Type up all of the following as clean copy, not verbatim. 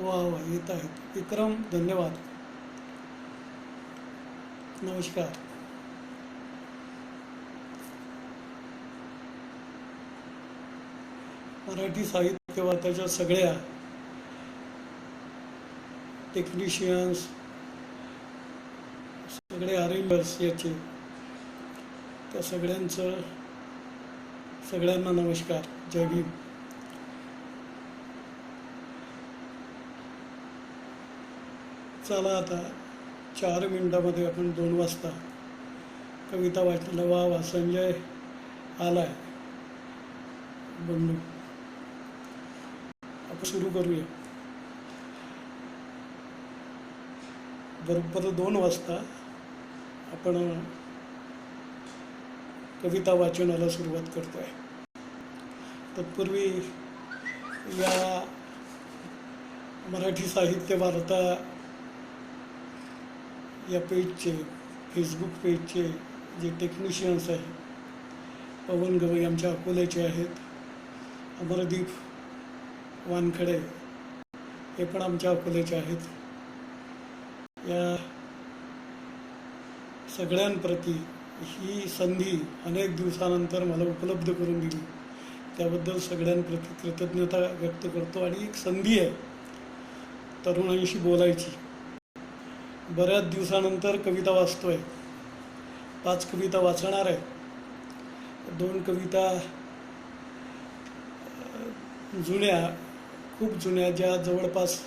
वा वा येत आहेत विक्रम, धन्यवाद. नमस्कार. मराठी साहित्य वार्ताच्या सगळ्या टेक्निशियन्स, सगळे अरेंजर्स याचे, त्या सगळ्यांना नमस्कार. जय भीम. चला आता 4 मिनिटामध्ये आपण 2 वाजता कविता वाचनाला वा वा. संजय आलाय बंधू. आपण सुरू करूया. बरोबर 2 वाजता आपण कविता वाचनाला सुरुवात करतोय. तत्पूर्वी या मराठी साहित्य वार्ता या पेजचे, फेसबुक पेजचे जे टेक्निशियन्स आहेत, पवन गवई आमच्या अकोल्याचे आहेत, अमरदीप वानखडे हे पण आमच्या अकोल्याचे आहेत. या सगळ्यांप्रती ही संधी अनेक दिवसानंतर मला उपलब्ध करून दिली त्याबद्दल सगळ्यांप्रती कृतज्ञता व्यक्त करतो. आणि एक संधी आहे तरुणांशी बोलायची. बऱ्याच दिवसानंतर कविता वाचतोय. 5 कविता वाचणार आहे. 2 कविता जुन्या, खूप जुन्या, ज्या जवळपास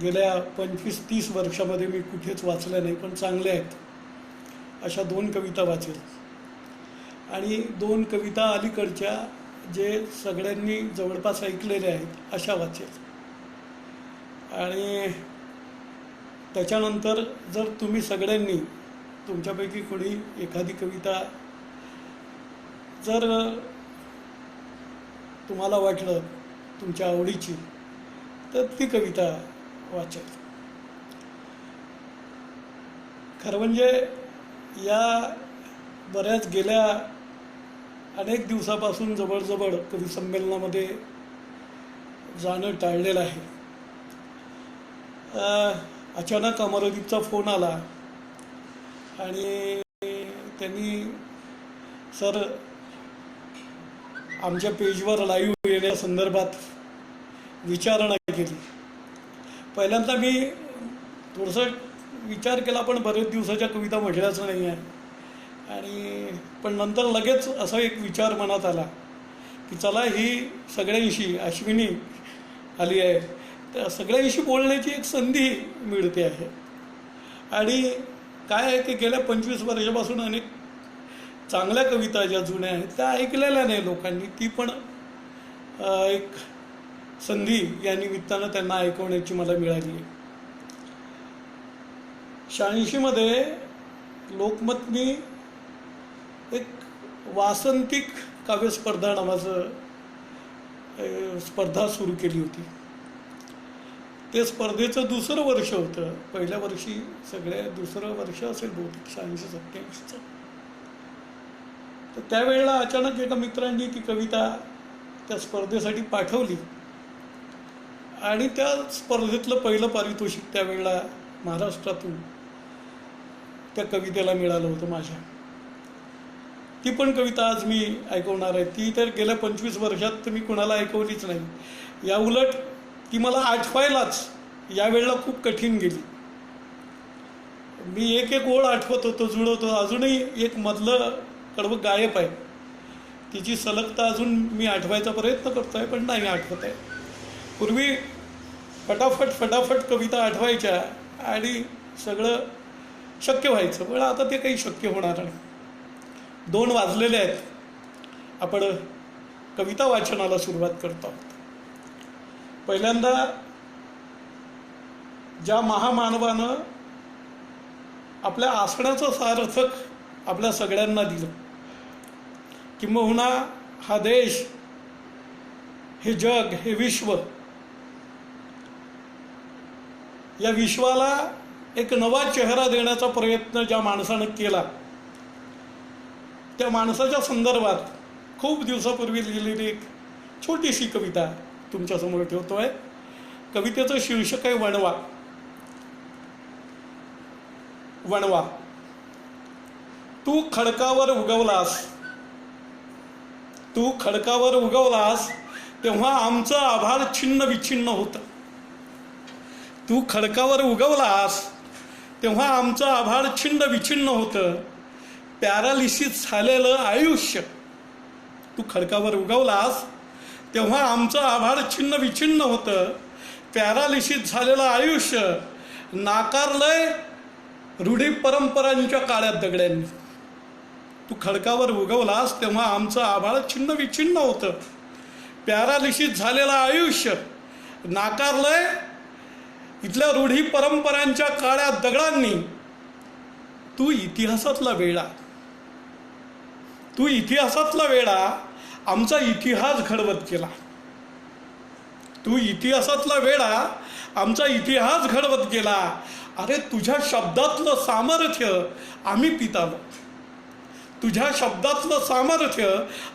गेल्या 25-30 वर्षामध्ये मी कुठेच वाचल्या नाही पण चांगल्या आहेत, अशा 2 कविता वाचेल. आणि 2 कविता अलीकडच्या जे सगळ्यांनी जवळपास ऐकलेल्या आहेत अशा वाचेल. आणि त्याच्यानंतर जर तुम्ही सगळ्यांनी, तुमच्यापैकी कोणी एखादी कविता जर तुम्हाला वाटलं तुमच्या आवडीची, तर ती कविता वाचेल. खरं म्हणजे या बऱ्याच गेल्या अनेक दिवसापासून जवळजवळ कवी संमेलनामध्ये जाणं टाळलेलं आहे. अचानक अमरदीपचा फोन आला आणि त्यांनी सर आमच्या पेजवर लाईव्ह येण्यासंदर्भात विचारणा केली. पहिल्यांदा मी थोडंसं विचार केला, पण बरेच दिवसाच्या कविता म्हटल्याचं नाही आहे. आणि पण नंतर लगेच असा एक विचार मनात आला की चला ही सगळ्यांशी, अश्विनी आली आहे, त्या सगळ्यांशी बोलण्याची एक संधी मिळते आहे. आणि काय आहे की गेल्या 25 वर्षापासून अनेक चांगल्या कविता ज्या जुन्या आहेत त्या ऐकलेल्या नाही लोकांनी. ती पण एक संधी या निमित्तानं त्यांना ऐकवण्याची मला मिळाली आहे. 86 मध्ये लोकमतनी एक वासंतिक काव्यस्पर्धा नावाचं स्पर्धा सुरू केली होती. ते स्पर्धेचं 2रं वर्ष होतं. पहिल्या वर्षी दुसरं वर्ष असेल बहुतेक 86-87चं. तर त्यावेळेला अचानक एका मित्रांनी ती कविता त्या स्पर्धेसाठी पाठवली आणि त्या स्पर्धेतलं पहिलं पारितोषिक त्यावेळेला महाराष्ट्रातून त्या कवितेला मिळालं होतं माझ्या. ती पण कविता आज मी ऐकवणार आहे. ती तर गेल्या 25 वर्षात मी कुणाला ऐकवलीच नाही. या उलट ती मला आठवायलाच यावेळेला खूप कठीण गेली. मी एक ओळ आठवत होतो, जुळवतो. अजूनही एक मधलं कडवं गायब आहे. तिची सलगता अजून मी आठवायचा प्रयत्न करतोय पण नाही आठवत आहे. पूर्वी फटाफट कविता आठवायच्या आणि सगळं शक्य व्हायचं, पण आता ते काही शक्य होणार नाही. 2 वाजलेले आहेत. आपण कविता वाचनाला सुरुवात करतो आहोत. पहिल्यांदा ज्या महामानवानं आपल्या असण्याचं सार्थक आपल्या सगळ्यांना दिलं, किंबहुना हा देश, हे जग, हे विश्व, या विश्वाला एक नवा चेहरा देण्याचा प्रयत्न ज्या माणसानं केला, त्या माणसाच्या संदर्भात खूप दिवसापूर्वी लिहिलेली एक छोटीशी कविता तुमच्यासमोर ठेवतोय. कवितेचं शीर्षक आहे वणवा. वणवा. तू खडकावर उगवलास, तू खडकावर उगवलास तेव्हा आमचं आभाळ छिन्न विछिन्न होतं. तू खडकावर उगवलास तेव्हा आमचं आभाळ छिन्न विछिन्न होतं. पॅरालिसिस झालेलं आयुष्य. तू खडकावर उगवलास तेव्हा आमचं आभाळ छिन्न विछिन्न होतं. पॅरालिसिस झालेलं आयुष्य नाकारलंय रूढी परंपरांच्या काळ्या दगड्यांनी. तू खडकावर उगवलास तेव्हा आमचं आभाळ छिन्न विछिन्न होतं. पॅरालिसिस झालेलं आयुष्य नाकारलंय इथल्या रूढी परंपरांच्या काळ्या दगडांनी. तू इतिहासातला वेळा, तू इतिहासातला वेळा आमचा इतिहास घडवत गेला. तू इतिहासातला वेळा आमचा इतिहास घडवत गेला. अरे तुझ्या शब्दातलं सामर्थ्य आम्ही पितालो. तुझ्या शब्दातलं सामर्थ्य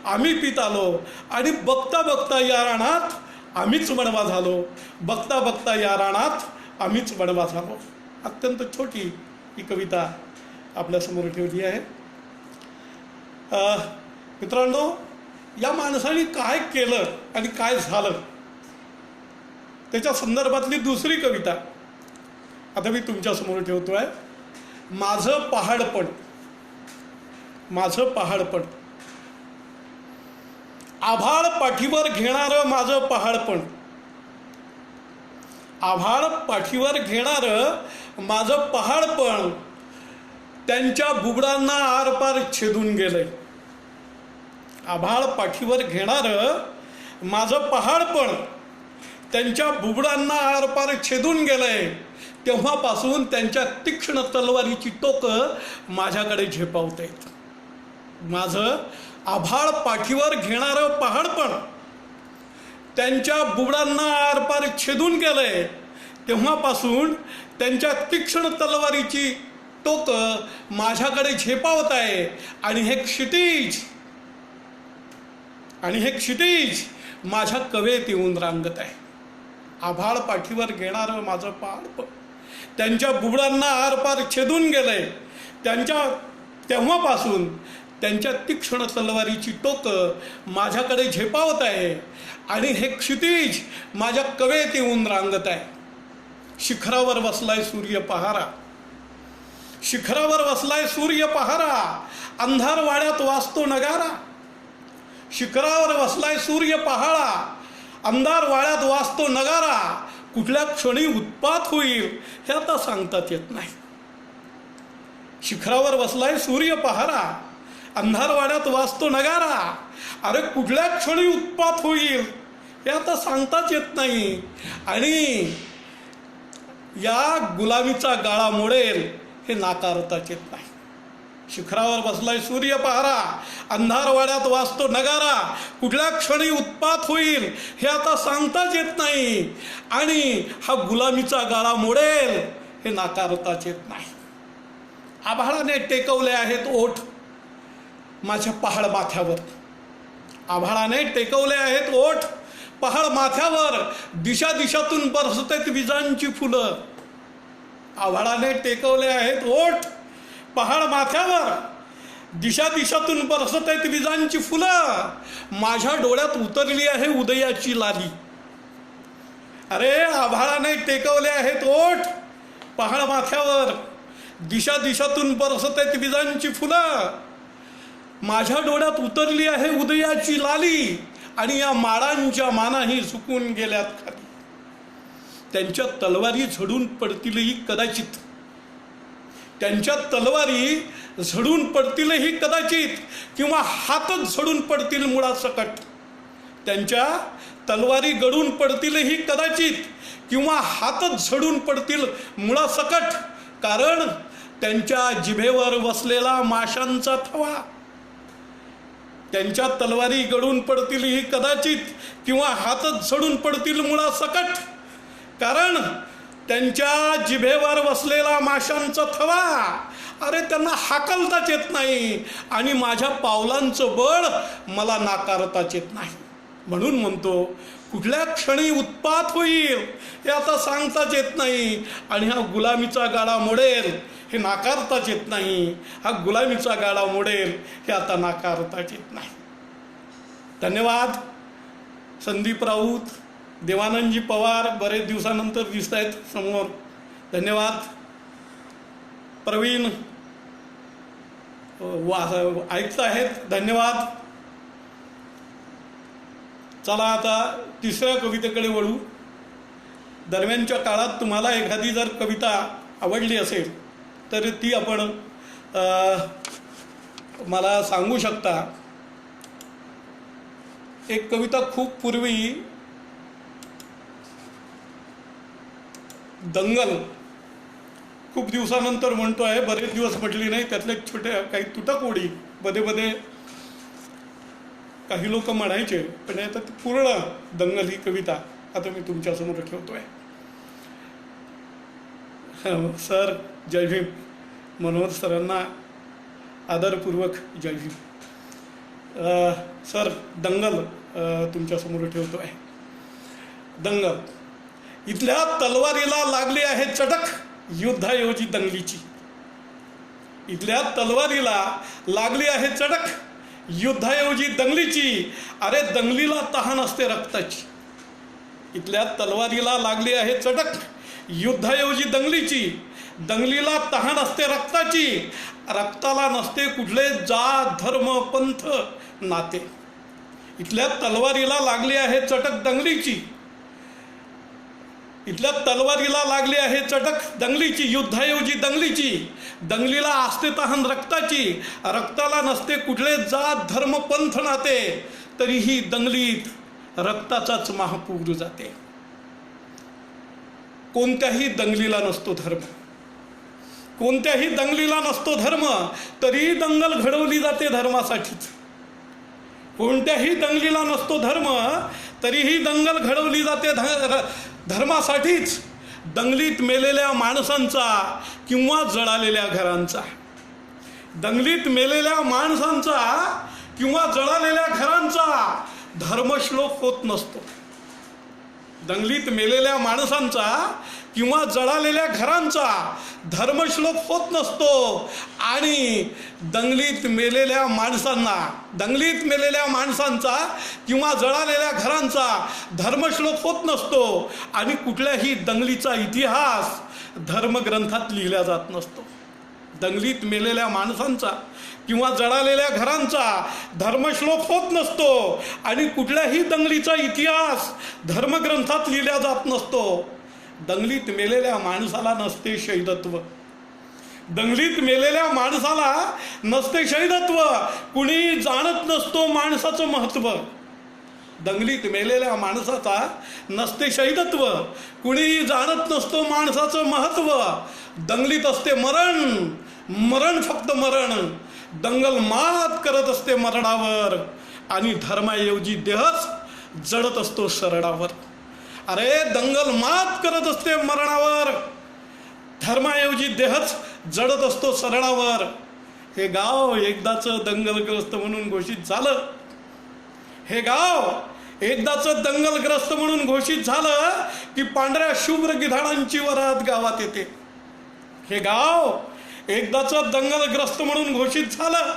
आम्ही पितालो. आणि बघता बघता या रानात आम्हीच वणवा झालो. बघता बघता या रानात आम्हीच वणवा झालो. अत्यंत छोटी ही कविता आपल्यासमोर ठेवली आहे. मित्रांनो, या माणसाने काय केलं आणि काय झालं त्याच्या संदर्भातली दुसरी कविता आता मी तुमच्यासमोर ठेवतो आहे. माझं पहाडपण. माझं पहाडपण. आभाळ पाठीवर घेणारं माझं पहाडपण. आभाळ पाठीवर घेणारं माझं पहाडपण त्यांच्या बुगडांना आरपार छेदून गेलंय. आभाळ पाठीवर घेणारं माझं पहाडपण त्यांच्या बुगडांना आरपार छेदून गेलंय. तेव्हापासून त्यांच्या तीक्ष्ण तलवारीची टोकं माझ्याकडे झेपावत आहेत. माझं आभाळ पाठीवर घेणारं पहाडपण त्यांच्या बुगडांना आरपार छेदून गेलंय. तेव्हापासून त्यांच्या तीक्ष्ण तलवारीची टोकं माझ्याकडे झेपावत आहे. आणि हे क्षितिज माझ्या कवेत येऊन रांगत आहे. आभाळ पाठीवर घेणारं माझं पहाडपण त्यांच्या बुगडांना आरपार छेदून गेलंय. तेव्हापासून त्यांच्या तीक्ष्ण तलवारीची टोकं माझ्याकडे झेपावत आहे. आणि हे क्षितिज माझ्या कवेत येऊन रांगत आहे. शिखरावर बसलाय सूर्य पहारा. शिखरावर बसलाय सूर्य पहारा. अंधार वाड्यात वाजतो नगारा. शिखरावर बसलाय सूर्य पहारा. अंधार वाड्यात वाजतो नगारा. कुठल्या क्षणी उत्पात होईल हे आता सांगताच येत नाही. शिखरावर बसलाय सूर्य पहारा. अंधार वाड्यात वाजतो नगारा. अरे कुठल्या क्षणी उत्पात होईल हे आता सांगताच येत नाही. आणि या गुलामीचा गाळा मोडेल हे नाकारताच येत नाही. शिखरावर बसलाय सूर्य पहारा. अंधार वाड्यात वाजतो नगारा. कुठल्या क्षणी उत्पात होईल हे आता सांगताच येत नाही. आणि हा गुलामीचा गाळा मोडेल हे नाकारताच येत नाही. आभाळाने टेकवले आहेत ओठ माझ्या पहाड माथ्यावर. आभाळाने टेकवले आहेत ओठ पहाड माथ्यावर. दिशा दिशातून बरसत आहेत विजांची फुलं. आभाळाने टेकवले आहेत ओठ पहाड माथ्यावर. दिशा दिशातून बरसत आहेत विजांची फुलं. माझ्या डोळ्यात उतरली आहे उदयाची लाली. अरे आभाळाने टेकवले आहेत ओठ पहाड माथ्यावर. दिशा दिशातून बरसत आहेत विजांची फुलं. माझ्या डोळ्यात उतरली आहे उदयाची लाली. आणि या माडांच्या मानाही सुकून गेल्यात खाली. त्यांच्या तलवारी झडून पडतीलही कदाचित. त्यांच्या तलवारी झडून पडतीलही कदाचित. किंवा हातच झडून पडतील मुळासकट. त्यांच्या तलवारी गडून पडतीलही कदाचित. किंवा हातच झडून पडतील मुळासकट. कारण त्यांच्या जिभेवर बसलेला माशांचा थवा. त्यांच्या तलवारी गडून पडतील ही कदाचित. किंवा हातच झडून पडतील मुळासकट. कारण त्यांच्या जिभेवर बसलेला माशांचा थवा. अरे त्यांना हाकलताच येत नाही. आणि माझ्या पावलांचं बळ मला नाकारताच येत नाही. म्हणून म्हणतो कुठल्या क्षणी उत्पात होईल हे आता सांगताच येत नाही, आणि हा गुलामीचा गाडा मोडेल हे नाकारताच येत नाही. हा गुलामीचा गाडा मोडेल हे आता नाकारताच येत नाही. धन्यवाद. संदीप राऊत, देवानंदजी पवार बरेच दिवसानंतर दिसत आहेत समोर. धन्यवाद. प्रवीण ऐकत आहेत. धन्यवाद. चला आता तिसऱ्या कवितेकडे वळू. दरम्यानच्या काळात तुम्हाला एखादी जर कविता आवडली असेल तर ती आपण मला सांगू शकता. एक कविता खूप पूर्वी दंगल खूप दिवसानंतर म्हणतो आहे, बरेच दिवस म्हटली नाही, त्यातले छोटे काही तुटक ओळी मध्ये मध्ये काही लोक म्हणायचे, पण आता ती पूर्ण दंगल ही कविता आता मी तुमच्यासमोर ठेवतोय. सर जय भीम. मनोहर सरांना आदरपूर्वक जय भीम. सर दंगल तुमच्यासमोर ठेवतोय. दंगल. इथल्या तलवारीला लागली आहे चटक युद्धायोजी दंगलीची. इथल्या तलवारीला लागली आहे चटक युद्धायोजी दंगलीची. अरे दंगलीला तहान असते रक्ताची. इथल्या तलवारीला लागली आहे चटक युद्धायोजी दंगलीची. दंगलीला तहान असते रक्ताची. रक्ताला नसते कुठले जात धर्म पंथ नाते. इथल्या तलवारीला लागली आहे चटक दंगलीची. इथल्या तलवारीला लागली आहे चटक दंगलीची युद्धायोजी दंगलीची. दंगलीला असते तहान रक्ताची. रक्ताला नसते कुठले जात धर्म पंथ नाते. तरीही दंगलीत रक्ताचाच महापूर जाते. कोणत्याही दंगलीला नसतो धर्म. कोणत्याही दंगलीला नसतो धर्म. तरीही दंगल घडवली जाते धर्मासाठीच. कोणत्याही दंगलीला नसतो धर्म. तरीही दंगल घडवली जाते धर्मासाठीच. दंगलीत मेलेल्या माणसांचा किंवा जळालेल्या घरांचा. दंगलीत मेलेल्या माणसांचा किंवा जळालेल्या घरांचा धर्मश्लोक होत नसतो. दंगलीत मेलेल्या माणसांचा किंवा जळालेल्या घरांचा धर्मश्लोक होत नसतो. आणि दंगलीत मेलेल्या माणसांचा किंवा जळालेल्या घरांचा धर्मश्लोक होत नसतो. आणि कुठल्याही दंगलीचा इतिहास धर्मग्रंथात लिहिला जात नसतो. दंगलीत मेलेल्या माणसांचा किंवा जळालेल्या घरांचा धर्मश्लोक होत नसतो. आणि कुठल्याही दंगलीचा इतिहास धर्मग्रंथात लिहिला जात नसतो. दंगलीत मेलेल्या माणसाला नसते शहीदत्व. दंगलीत मेलेल्या माणसाला नसते शहीदत्व. कुणी जाणत नसतो माणसाचं महत्त्व. दंगलीत मेलेल्या माणसाचा नसते शहीदत्व. कुणी जाणत नसतो माणसाचं महत्त्व. दंगलीत असते मरण. मरण फक्त मरण. दंगल मात करत असते मरणावर. आणि धर्माऐवजी देहच जडत असतो सरडावर. अरे दंगल मात करत असते मरणावर. धर्माऐवजी देहच जडत असतो सरणावर. हे गाव एकदाच दंगलग्रस्त म्हणून घोषित झालं. हे गाव एकदाच दंगलग्रस्त म्हणून घोषित झालं की पांढऱ्या शुभ्र गिधाडांची वरात गावात येते. हे गाव एकदाच दंगलग्रस्त म्हणून घोषित झालं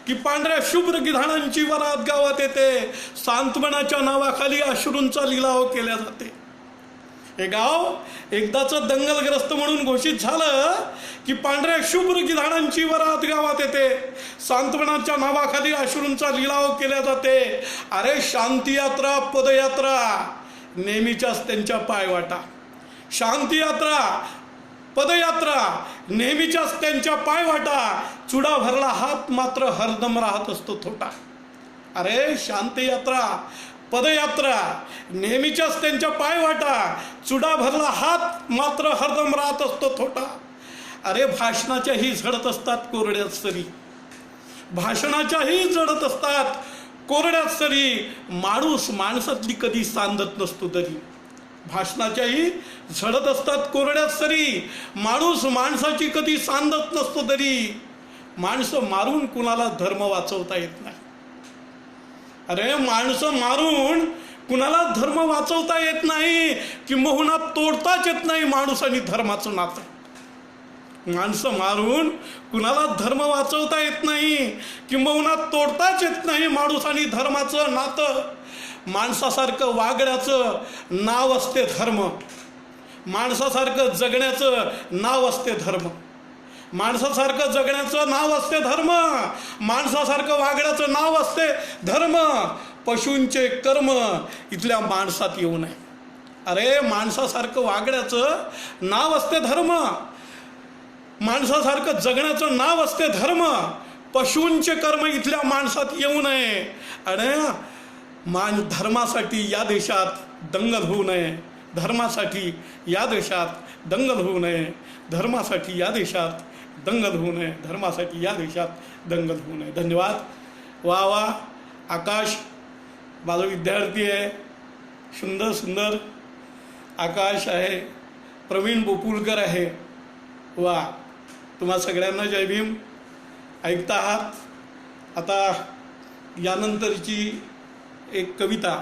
की पांढऱ्या शुभ्र गिधाडांची वरात गावात येते. सांत्वनाच्या नावाखाली अश्रूंचा लिलाव केला जाते. हे गाव एकदाच दंगलग्रस्त म्हणून घोषित झालं की पांढऱ्या शुभ्र गिधाडांची वरात गावात येते. सांत्वनाच्या नावाखाली अश्रूंचा लिलाव केला जाते. अरे शांती यात्रा पदयात्रा नेहमीच्याच त्यांच्या पायवाटा. शांती यात्रा पदयात्रा नेहमीच्याच त्यांच्या पायवाटा. चुडा भरला हात मात्र हरदम राहत असतो थोटा. अरे शांती यात्रा पदयात्रा नेहमीच्याच त्यांच्या पायवाटा. चुडा भरला हात मात्र हरदम राहत असतो थोटा. अरे भाषणाच्याही झडत असतात कोरड्यात सरी. भाषणाच्याही जडत असतात कोरड्यात सरी. माणूस माणसातली कधी सांदत नसतो तरी. भाषणाच्याही झडत असतात कोरड्यात सरी. माणूस माणसाची कधी सांदत नसतो तरी. माणसं मारून कुणाला धर्म वाचवता येत नाही. अरे माणसं मारून कुणाला धर्म वाचवता येत नाही, किंबहुना तोडताच येत नाही माणूस आणि धर्माचं नातं. माणसं मारून कुणाला धर्म वाचवता येत नाही, किंबहुना तोडताच येत नाही माणूस आणि धर्माचं नातं. माणसासारखं वागण्याचं नाव असते धर्म, माणसासारखं जगण्याचं नाव असते धर्म, माणसासारखं जगण्याचं नाव असते धर्म, माणसासारखं वागण्याचं नाव असते धर्म. पशूंचे कर्म इथल्या माणसात येऊ नये. अरे माणसासारखं वागण्याचं नाव असते धर्म, माणसासारखं जगण्याचं नाव असते धर्म. पशूंचे कर्म इथल्या माणसात येऊ नये. आणि धर्मासाठी या देशात दंगल होऊ नये, धर्मासाठी या देशात दंगल होऊ नये, धर्मासाठी या देशात दंगल होऊ नये, धर्मासाठी या देशात दंगल होऊ नये. धन्यवाद. वा वा. आकाश माझा विद्यार्थी आहे, सुंदर सुंदर आकाश आहे. प्रवीण बोपुलकर आहे. वा. तुम्हा सगळ्यांना जय भीम. ऐकता आहात आता यानंतरची एक कविता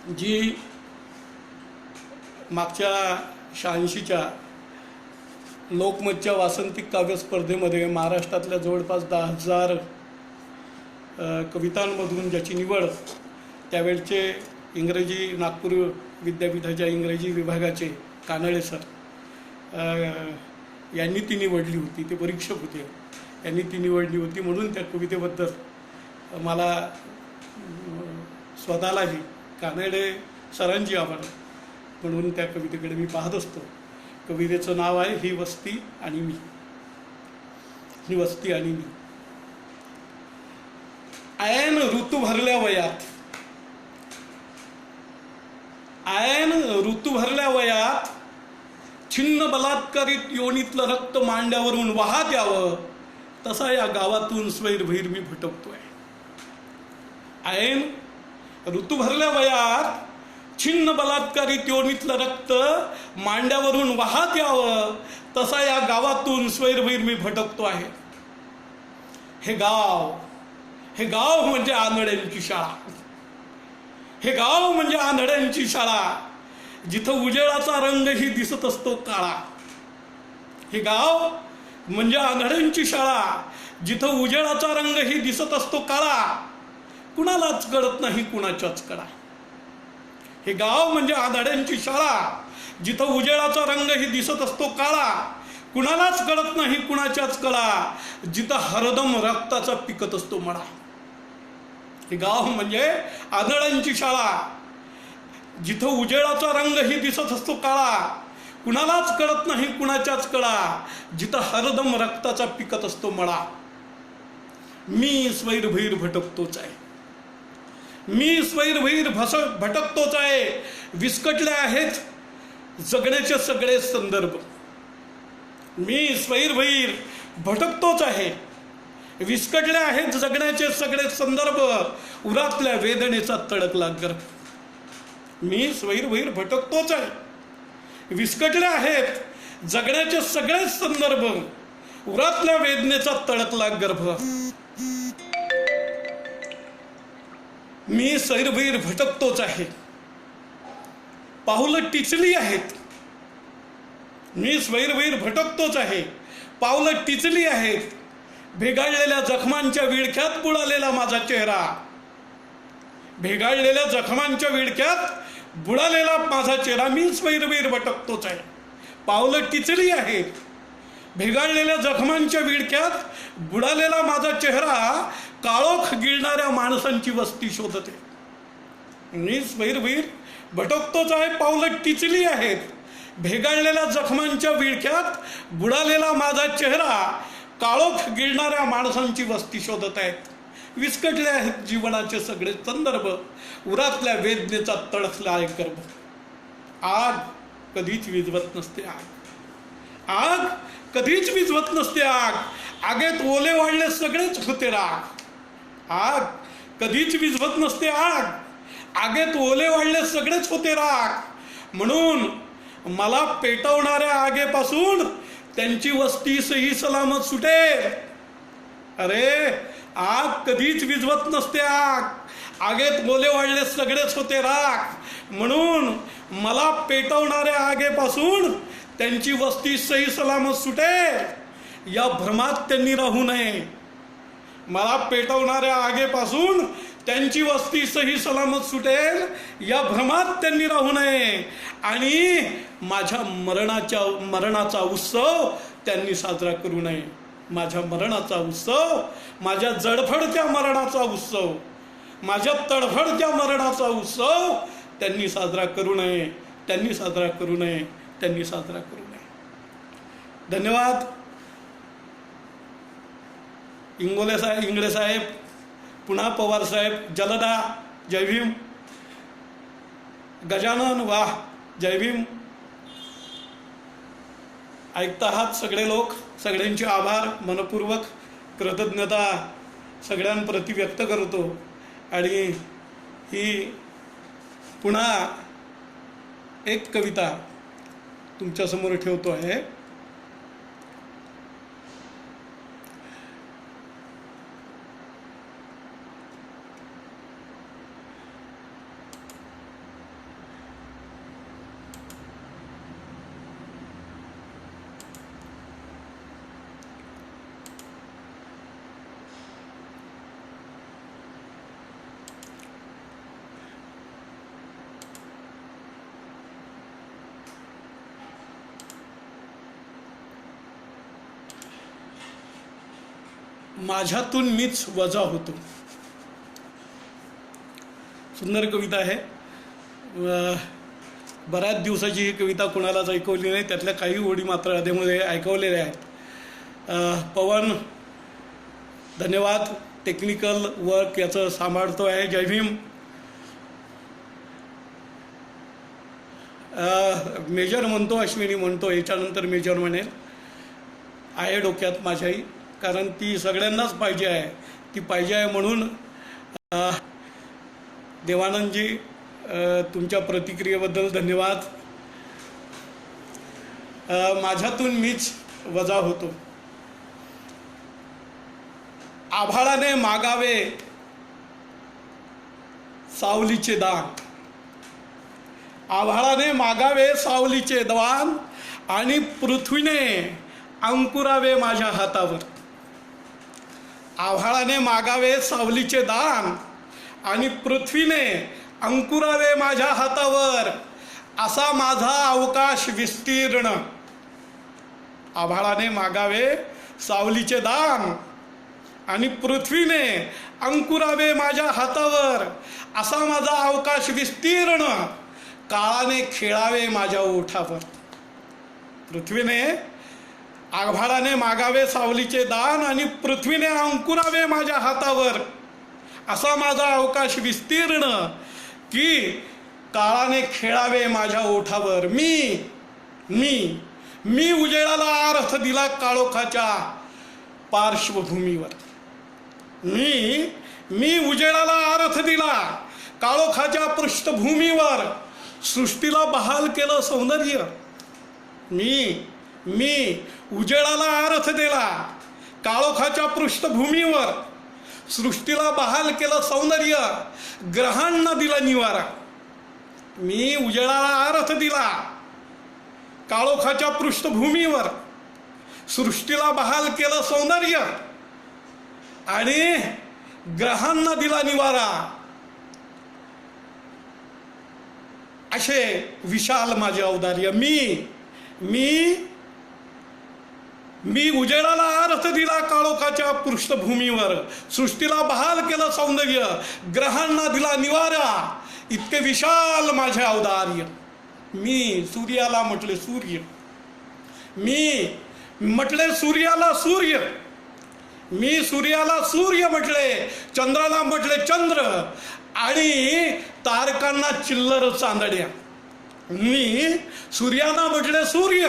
जी मागच्या 86च्या लोकमतच्या वासंतिक काव्य स्पर्धेमध्ये महाराष्ट्रातल्या जवळपास 10,000 कवितांमधून ज्याची निवड त्यावेळचे इंग्रजी नागपूर विद्यापीठाच्या इंग्रजी विभागाचे कानळे सर यांनी ती निवडली होती. ते परीक्षक होते, यांनी ती निवडली होती. म्हणून त्या कवितेबद्दल मला स्वतःलाही कानडे सरांची आभार, म्हणून त्या कवितेकडे मी पाहत असतो. कवितेचं नाव आहे ही वस्ती आणि मी. ही वस्ती आणि मी. ऐन ऋतू भरल्या वयात, ऐन ऋतू भरल्या वयात छिन्न बलात्कारित योनीतलं रक्त मांड्यावरून वाहत यावं, तसा या गावातून स्वैरभैर मी भटकतोय. ऐन ऋतू भरल्या वयात छिन्न बलात्कारित योनीतलं रक्त मांड्यावरून वाहत यावं, तसा या गावातून स्वैरभैर मी भटकतो आहे. हे गाव म्हणजे आंधळ्यांची शाळा. हे गाव म्हणजे आंधळ्यांची शाळा, जिथं उजेडाचा रंगही दिसत असतो काळा. हे गाव म्हणजे आंधळ्यांची शाळा, जिथं उजेडाचा रंगही दिसत असतो काळा, कुणालाच कळत नाही कुणाच्याच कडा. हे गाव म्हणजे आंधळ्यांची शाळा, जिथं उजेडाचा रंगही दिसत असतो काळा, कुणालाच कळत नाही कुणाच्याच कळा, जिथं हरदम रक्ताचा पिकत असतो मळा. हे गाव म्हणजे आंधळ्यांची शाळा, जिथं उजेडाचा रंगही दिसत असतो काळा, कुणालाच कळत नाही कुणाच्याच कळा, जिथं हरदम रक्ताचा पिकत असतो मळा. मी स्वैरभैर भटकतोच आहे, मी स्वैरभैर भटकतोच आहे. विस्कटले आहेत जगण्याचे सगळे संदर्भ. मी स्वैरभैर भटकतोच आहे. विस्कटले आहेत जगण्याचे सगळे संदर्भ, उरातल्या वेदनेचा तडकला गर्भ. मी स्वैरभैर भटकतोच आहे. विस्कटले आहेत जगण्याचे सगळे संदर्भ, उरातल्या वेदनेचा तडकला गर्भ. मी स्वैरभैर भटकतोच आहे. पाऊलं टिचली आहेत. मी स्वैरभैर भटकतोच आहे. पावलं टिचली आहेत. भेगाळलेल्या जखमांच्या विळख्यात बुडालेला माझा चेहरा, भेगाळलेल्या जखमांच्या विळख्यात बुडालेला माझा चेहरा. मी स्वैरभैर भटकतोच आहे. पावलं टिचली आहेत. भेगाळलेल्या जखमांच्या विळख्यात बुडालेला माझा चेहरा, काळोख गिळणाऱ्या माणसांची वस्ती शोधते. मी स्वैरभैर भटकतोच आहे. पावलं टिचली आहेत. भेगाळलेल्या जखमांच्या विळख्यात बुडालेला माझा चेहरा, काळोख गिळणाऱ्या माणसांची वस्ती शोधत आहेत. विस्कटले आहेत जीवनाचे सगळे संदर्भ, उरातल्या वेदनेचा तडकला आहे गर्भ. आग कधीच विझवत नसते आग, आग कधीच विझवत नसते आग. आगेत ओले वाढले सगळेच होते राग. आग कधीच विझवत नसते आग, आगेत ओले वाढले सगळेच होते राग. म्हणून मला पेटवणाऱ्या आगेपासून त्यांची वस्ती सही सलामत सुटे. अरे आग कधीच विझवत नसते आग, आगेत मोले वाढले सगळेच होते राख, म्हणून मला पेटवणाऱ्या आगेपासून त्यांची वस्ती सही सलामत सुटे या भ्रमात त्यांनी राहू नये. मला पेटवणाऱ्या आगेपासून त्यांची वस्ती सही सलामत सुटेल या भ्रमात त्यांनी राहू नये आणि माझ्या मरणाचा उत्सव त्यांनी साजरा करू नये. माझ्या मरणाचा उत्सव, माझ्या जडफडत्या मरणाचा उत्सव, माझ्या तडफडत्या मरणाचा उत्सव त्यांनी साजरा करू नये, त्यांनी साजरा करू नये, त्यांनी साजरा करू नये. धन्यवाद. इंगळे साहेब, पुन्हा पवार साहेब, जलदा जय भीम. गजानन वाह जय भीम. ऐकता आहात सगळे लोक, सगळ्यांचे आभार, मनपूर्वक कृतज्ञता सगळ्यांप्रती व्यक्त करतो. आणि ही पुन्हा एक कविता तुमच्यासमोर ठेवतो आहे. माझ्यातून मीच वजा होतो. सुंदर कविता आहे. बऱ्याच दिवसाची ही कविता कोणालाच ऐकवली नाही, त्यातल्या काही ओळी मात्र आधीमध्ये ऐकवलेल्या आहेत. पवन धन्यवाद, टेक्निकल वर्क याचं सांभाळतो आहे. जय भीम. मेजर म्हणतो, अश्विनी म्हणतो, याच्यानंतर मेजर म्हणेल. आहे डोक्यात माझ्याही, कारण ती सगळ्यांनाच पाहिजे आहे. ती पाहिजे आहे म्हणून देवानंदजी तुमच्या प्रतिक्रियेबद्दल धन्यवाद. माझ्यातून मीच वजा होतो. आभाळाने मागावे सावलीचे दान, आभाळाने मागावे सावलीचे दान आणि पृथ्वीने अंकुरावे माझ्या हातावर. आभाळाने मागावे सावलीचे दान आणि पृथ्वीने अंकुरावे माझ्या हातावर, असा माझा अवकाश विस्तीर्ण. आभाळाने मागावे सावलीचे दान आणि पृथ्वीने अंकुरावे माझ्या हातावर, असा माझा अवकाश विस्तीर्ण. काळाने खेळावे माझ्या ओठावर. पृथ्वीने, आभाळाने मागावे सावलीचे दान आणि पृथ्वीने अंकुरावे माझ्या हातावर, असा माझा अवकाश विस्तीर्ण की काळाने खेळावे माझ्या ओठावर. मी उजेडाला अर्थ दिला काळोखाच्या पार्श्वभूमीवर. मी उजेडाला अर्थ दिला काळोखाच्या पृष्ठभूमीवर. सृष्टीला बहाल केलं सौंदर्य. मी उजेडाला अर्थ दिला काळोखाच्या पृष्ठभूमीवर. सृष्टीला बहाल केलं सौंदर्य, ग्रहांना दिला निवारा. मी उजेडाला अर्थ दिला काळोखाच्या पृष्ठभूमीवर. सृष्टीला बहाल केलं सौंदर्य आणि ग्रहांना दिला निवारा. असे विशाल माझे औदार्य. मी उजेडाला अर्थ दिला काळोखाच्या पृष्ठभूमीवर. सृष्टीला बहाल केलं सौंदर्य, ग्रहांना दिला निवारा. इतके विशाल माझे औदार्य. मी सूर्याला म्हटले सूर्य. मी म्हटले सूर्याला सूर्य. मी सूर्याला सूर्य म्हटले, चंद्राला म्हटले चंद्र आणि तारकांना चिल्लर चांदण्या. मी सूर्याला म्हटले सूर्य,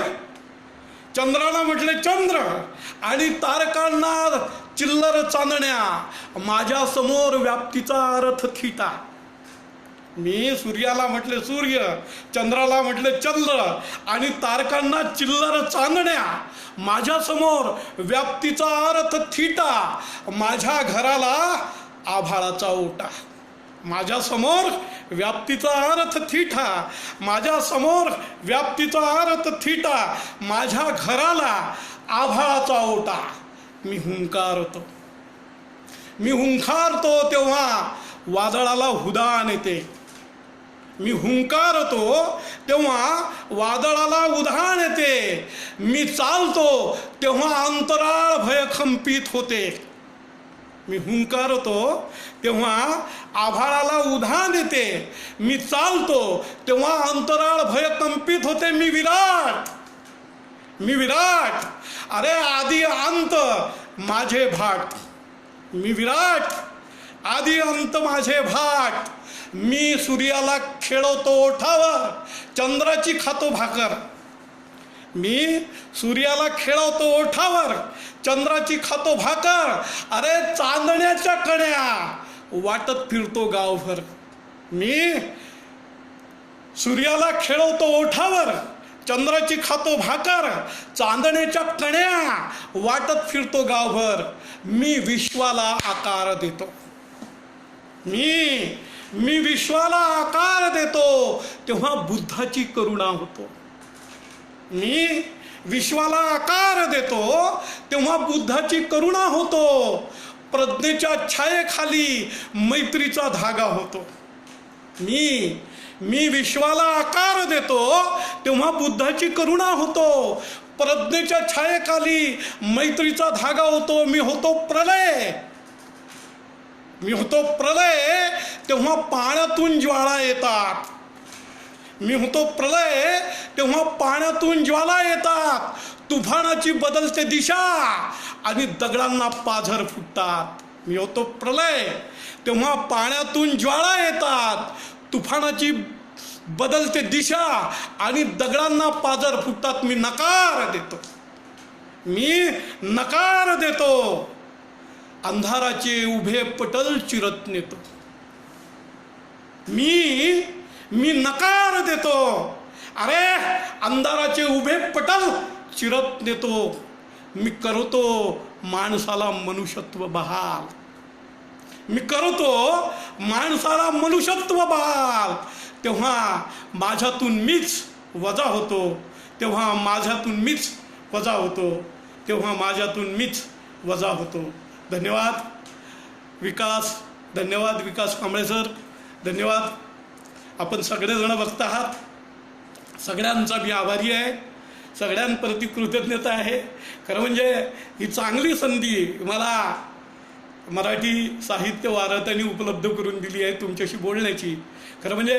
चंद्राला म्हटले चंद्र आणि तारकांना चिल्लर चांदण्या. माझ्या समोर व्याप्तीचा अर्थ थिटा. मी सूर्याला म्हटले सूर्य, चंद्राला म्हटले चंद्र आणि तारकांना चिल्लर चांदण्या. माझ्या समोर व्याप्तीचा अर्थ थिटा. माझ्या घराला आभाळाचा ओटा. माझ्या समोर व्याप्तीचा अर्थ थिटा, माझ्या समोर व्याप्तीचा अर्थ थिटा, माझ्या घराला आभाळाचा ओटा. मी हुंकारतो, मी हुंकारतो तेव्हा वादळाला उधाण येते. मी हुंकारतो तेव्हा वादळाला उधाण येते. मी चालतो तेव्हा अंतराळ भयकंपित होते. मी हुंकारतो तेव्हा आभाळाला उधाण येते. मी चालतो तेव्हा अंतराळ भयकंपित होते. मी विराट, मी विराट, अरे आदि अंत माझे भाट. मी विराट, आदि अंत माझे भाट. मी सूर्याला खेळवतो ओठावर, चंद्राची खातो भाकर. मी सूर्याला खेळवतो ओठावर, चंद्राची खातो भाकर. अरे चांदण्याच्या कण्या वाटत फिरतो गावभर. मी सूर्याला खेळवतो ओठावर, चंद्राची खातो भाकर, चांदण्याच्या कण्या वाटत फिरतो गावभर. मी विश्वाला आकार देतो. मी विश्वाला आकार देतो तेव्हा बुद्धाची करुणा होतो. मी विश्वाला आकार देतो तेव्हा बुद्धाची करुणा होतो. प्रज्ञेच्या छायेखाली मैत्रीचा धागा होतो. मी विश्वाला आकार देतो तेव्हा बुद्धाची करुणा होतो. प्रज्ञेच्या छायेखाली मैत्रीचा धागा होतो. मी होतो प्रलय, मी होतो प्रलय तेव्हा पाण्यातून ज्वाळा येतात. मी होतो प्रलय तेव्हा पाण्यातून ज्वाला येतात. तुफानाची बदलते दिशा आणि दगडांना पाझर फुटतात. मी होतो प्रलय तेव्हा पाण्यातून ज्वाळा येतात. तुफानाची बदलते दिशा आणि दगडांना पाझर फुटतात. मी नकार देतो, मी नकार देतो. अंधाराचे उभे पटल चिरत नेतो. मी नकार देतो. अरे अंधाराचे उभे पटल चिरत नेतो. मी करतो माणसाला मनुष्यत्व बहाल. मी करतो माणसाला मनुष्यत्व बहाल. तेव्हा माझ्यातून मीच वजा होतो. तेव्हा माझ्यातून मीच वजा होतो. तेव्हा माझ्यातून मीच वजा होतो. धन्यवाद विकास, धन्यवाद विकास कांबळे सर, धन्यवाद. आपण सगळेजण बघत आहात. सगळ्यांचा मी आभारी आहे. सगळ्यांप्रती कृतज्ञता आहे. खरं म्हणजे ही चांगली संधी मला मराठी साहित्य वारतांनी उपलब्ध करून दिली आहे तुमच्याशी बोलण्याची. खरं म्हणजे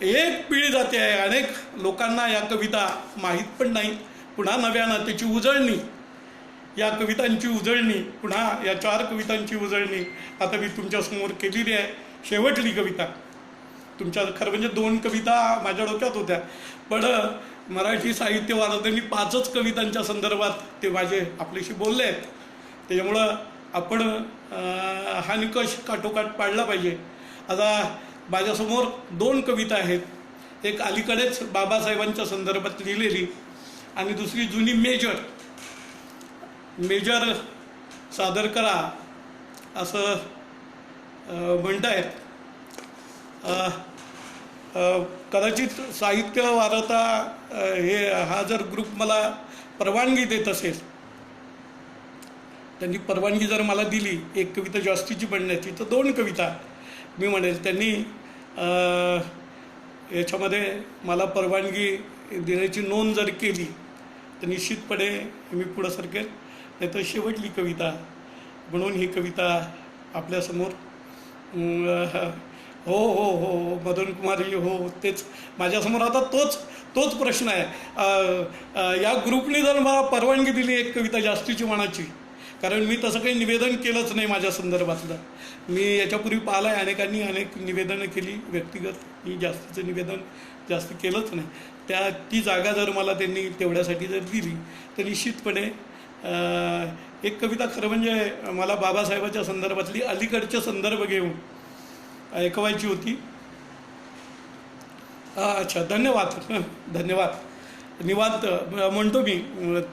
एक पिढी जाते आहे. अनेक लोकांना या कविता माहीत पण नाही. पुन्हा नव्यानं त्याची उजळणी, या कवितांची उजळणी, पुन्हा या 4 कवितांची उजळणी आता मी तुमच्यासमोर केलेली आहे. शेवटली कविता तुमच्या, खरं म्हणजे 2 कविता माझ्या डोक्यात होत्या, पण मराठी साहित्य वारतांनी 5च कवितांच्या संदर्भात ते माझे आपल्याशी बोलले आहेत. त्याच्यामुळं आपण हा निकष काठोकाठ पाळला पाहिजे. आता माझ्यासमोर 2 कविता आहेत. एक अलीकडेच बाबासाहेबांच्या संदर्भात लिहिलेली आणि दुसरी जुनी मेजर सादर करा असं म्हणतायत. कदाचित साहित्य वारता हा जर ग्रुप मला परवानगी देत असेल, त्यांनी परवानगी जर मला दिली एक कविता जास्तीची बनण्याची, तर 2 कविता मी म्हणेल. त्यांनी याच्यामध्ये मला परवानगी देण्याची नोंद जर केली तर निश्चितपणे मी पुढं सरकेल. नाही तर शेवटली कविता म्हणून ही कविता आपल्यासमोर. हो हो हो मदन कुमारी, हो तेच माझ्यासमोर आता तोच प्रश्न आहे. या ग्रुपने जर मला परवानगी दिली एक कविता जास्तीची म्हणायची, कारण मी तसं काही निवेदन केलंच नाही माझ्या संदर्भातलं. मी याच्यापूर्वी पाहिलं आहे अनेकांनी अनेक निवेदनं केली व्यक्तिगत. मी जास्तीचं निवेदन जास्त केलंच नाही. ती जागा जर मला त्यांनी तेवढ्यासाठी जर दिली तर निश्चितपणे एक कविता खरं म्हणजे मला बाबासाहेबाच्या संदर्भातली अलीकडचे संदर्भ घेऊन ऐकवायची होती. अच्छा, धन्यवाद. निवांत म्हणतो मी,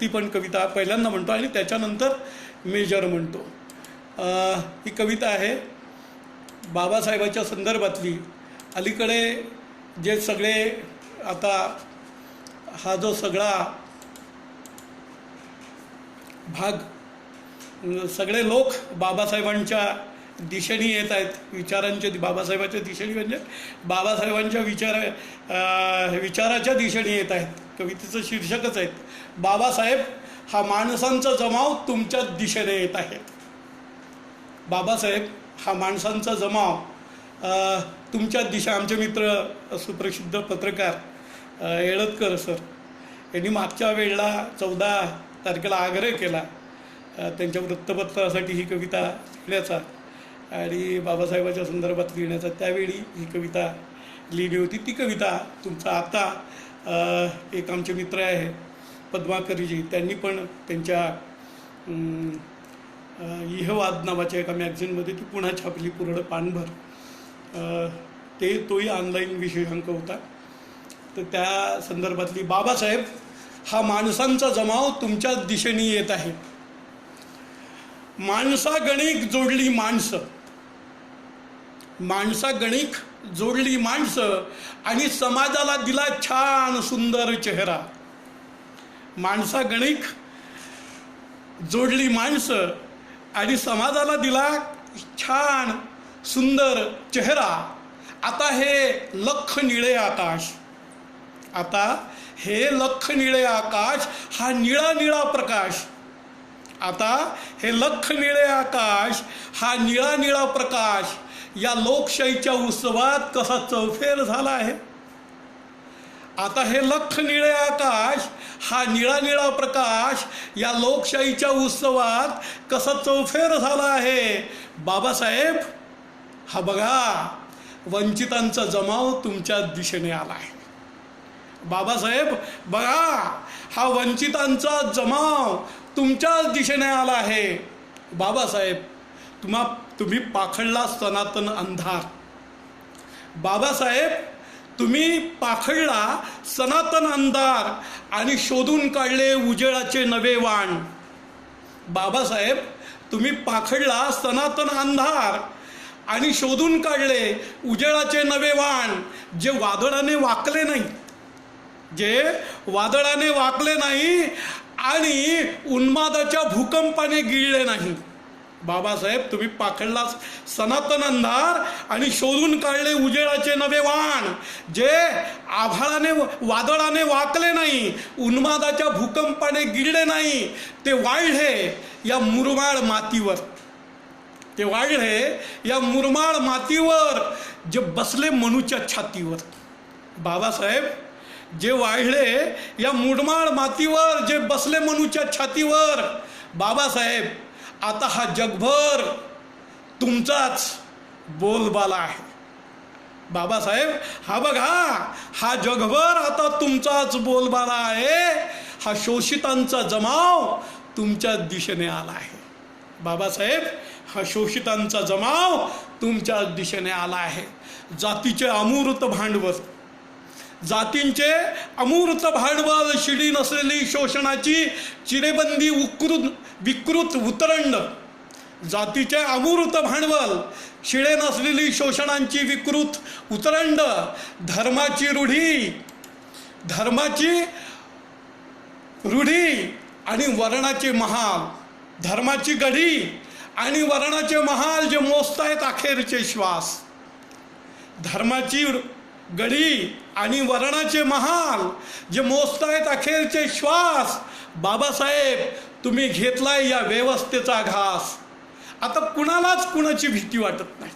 ती पण कविता पहिल्यांदा म्हणतो आणि त्याच्यानंतर मेजर म्हणतो. ही कविता आहे बाबासाहेबांच्या संदर्भातली अलीकडे जे सगळे आता हा जो सगळा भाग सगळे लोक बाबासाहेबांच्या दिशेने येत आहेत, बाबासाहेबांच्या दिशेने म्हणजे बाबासाहेबांच्या विचाराच्या दिशेने येत आहेत. कवितेचं शीर्षकच आहे, बाबासाहेब हा माणसांचा जमाव तुमच्या दिशेने येत आहे. बाबासाहेब हा माणसांचा जमाव तुमच्या दिशा. आमचे मित्र सुप्रसिद्ध पत्रकार येळतकर सर यांनी मागच्या वेळेला 14 तारखेला आग्रह केला त्यांच्या वृत्तपत्रासाठी ही कविता लिहिण्याचा आणि बाबासाहेबांच्या संदर्भात लिहिण्याचा. त्यावेळी ही कविता लिहिली होती. ती कविता तुमचा आता एक आमचे मित्र आहे पद्माकरजी, त्यांनी पण त्यांच्या इहवाद नावाच्या एका मॅगझिनमध्ये ती पुन्हा छापली पूर्ण पानभर. तोही ऑनलाईन विशेषांक होता. तर त्या संदर्भातली, बाबासाहेब हा माणसांचा जमाव तुमच्या दिशेने येत आहे. माणसागणिक जोडली माणसं, माणसागणिक जोडली माणसं आणि समाजाला दिला छान सुंदर चेहरा. माणसागणिक जोडली माणसं आणि समाजाला दिला छान सुंदर चेहरा. आता हे लख निळे आकाश, आता हे लख निळे आकाश हा निळा निळा प्रकाश. आता हे लख निळे आकाश हा निळा निळा प्रकाश या लोकशाहीच्या उत्सवात कसा चौफेर झाला आहे. आता हे लख निळे आकाश हा निळा निळा प्रकाश या लोकशाहीच्या उत्सवात कसा चौफेर झाला आहे. बाबासाहेब हा बघा वंचितांचा जमाव तुमच्या दिशेने आला आहे. बाबासाहेब बघा हा वंचितांचा जमाव तुमच्याच दिशेने आला आहे. बाबासाहेब तुम्ही पाखडला सनातन अंधार. बाबासाहेब तुम्ही पाखडला सनातन अंधार आणि शोधून काढले उजेडाचे नवे वाण. बाबासाहेब तुम्ही पाखडला सनातन अंधार आणि शोधून काढले उजेडाचे नवे वाण जे वादळाने वाकले नाही, जे वादळाने वाकले नाही आणि उन्मादाच्या भूकंपाने गिळले नाही. बाबासाहेब तुम्ही पाखडला सनातन अंधार आणि शोधून काढले उजेडाचे नवे वाण जे आभाळाने वादळाने वाकले नाही, उन्मादाच्या भूकंपाने गिळले नाही. ते वाढले या मुरमाड मातीवर, ते वाढले या मुरमाड मातीवर जे बसले मनूच्या छातीवर. बाबासाहेब जे वाढले या मुरमाड मातीवर जे बसले मनूच्या छातीवर. बाबासाहेब आता हा जगभर तुमचाच बोलबाला आहे. बाबासाहेब हा बघा हा जगभर आता तुमचाच बोलबाला आहे. हा शोषितांचा जमाव तुमच्या दिशेने आला आहे. बाबासाहेब हा शोषितांचा जमाव तुमच्या दिशेने आला आहे. जातीचे अमूर्त भांडवल, जातींचे अमूर्त भांडवल, शिडी नसलेली शोषणाची चिरेबंदी विकृत उतरंड. जातीचे अमूर्त भांडवल, शिळे नसलेली शोषणांची विकृत उतरंड. धर्माची रूढी आणि वर्णाचे महाल, धर्माची गढी आणि वर्णाचे महाल जे मोजतायत अखेरचे श्वास. धर्माची गढी आणि वर्णाचे महाल जे मोजतायत अखेरचे श्वास. बाबासाहेब तुम्ही घेतलाय या व्यवस्थेचा घास. आता कुणालाच कुणाची भीती वाटत नाही,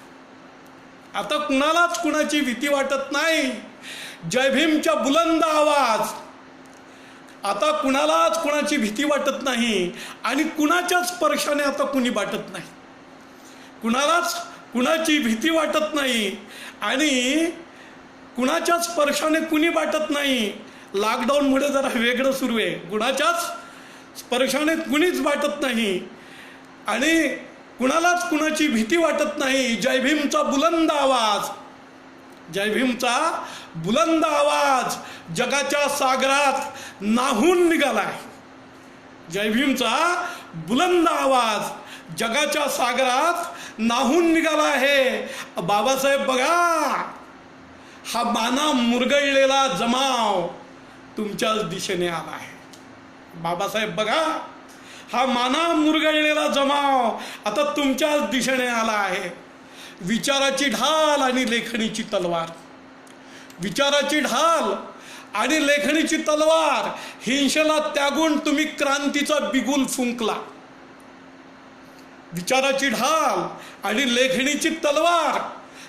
आता कुणालाच कुणाची भीती वाटत नाही. जय भीमच्या बुलंद आवाज. आता कुणालाच कुणाची भीती वाटत नाही आणि कुणाच्याच स्पर्शाने आता कुणी वाटत नाही. कुणालाच कुणाची भीती वाटत नाही आणि कुणाच्याच स्पर्शाने कुणी वाटत नाही. लॉकडाऊनमुळे जरा वेगळं सुरू आहे. कुणाच्याच स्पर्शाने कुणीच वाटत नाही आणि कुणालाच कुणाची भीती वाटत नाही. जय भीमचा बुलंद आवाज, जय भीमचा बुलंद आवाज जगाच्या सागरात न्हाऊन निघालाय. जय भीमचा बुलंद आवाज जगाच्या सागरात नाहून निघाला आहे. बाबासाहेब बघा, हा माना मुरगळलेला जमाव तुमच्याच दिशेने आला आहे. बाबासाहेब बघा, हा माना मुरगळलेला जमाव आता तुमच्याच दिशेने आला आहे. विचाराची ढाल आणि लेखणीची तलवार, विचाराची ढाल आणि लेखणीची तलवार, हिंसेला त्यागून तुम्ही क्रांतीचा बिगुल फुंकला. विचाराची ढाल आणि लेखणीची तलवार,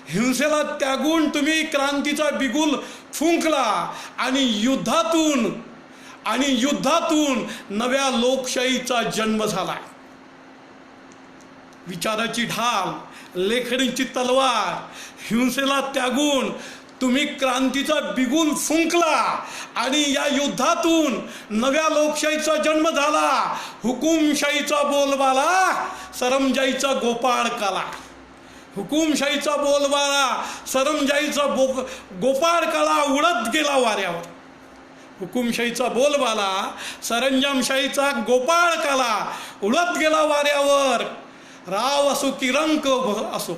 हिंसेला त्यागून तुम्ही क्रांतीचा बिगुल फुंकला आणि युद्धातून नव्या लोकशाहीचा जन्म झाला. विचाराची ढाल, लेखणीची तलवार, हिंसेला त्यागून तुम्ही क्रांतीचा बिगुल फुंकला आणि या युद्धातून नव्या लोकशाहीचा जन्म झाला. हुकुमशाहीचा बोलबाला सरंजाईचा गोपाळ काला, हुकुमशाहीचा बोलबाला सरंजाईचा गोपाळ काला उडत गेला वाऱ्यावर. हुकुमशाहीचा बोलबाला सरंजामशाहीचा गोपाळ काला उडत गेला वाऱ्यावर. राव असो की रंक असो,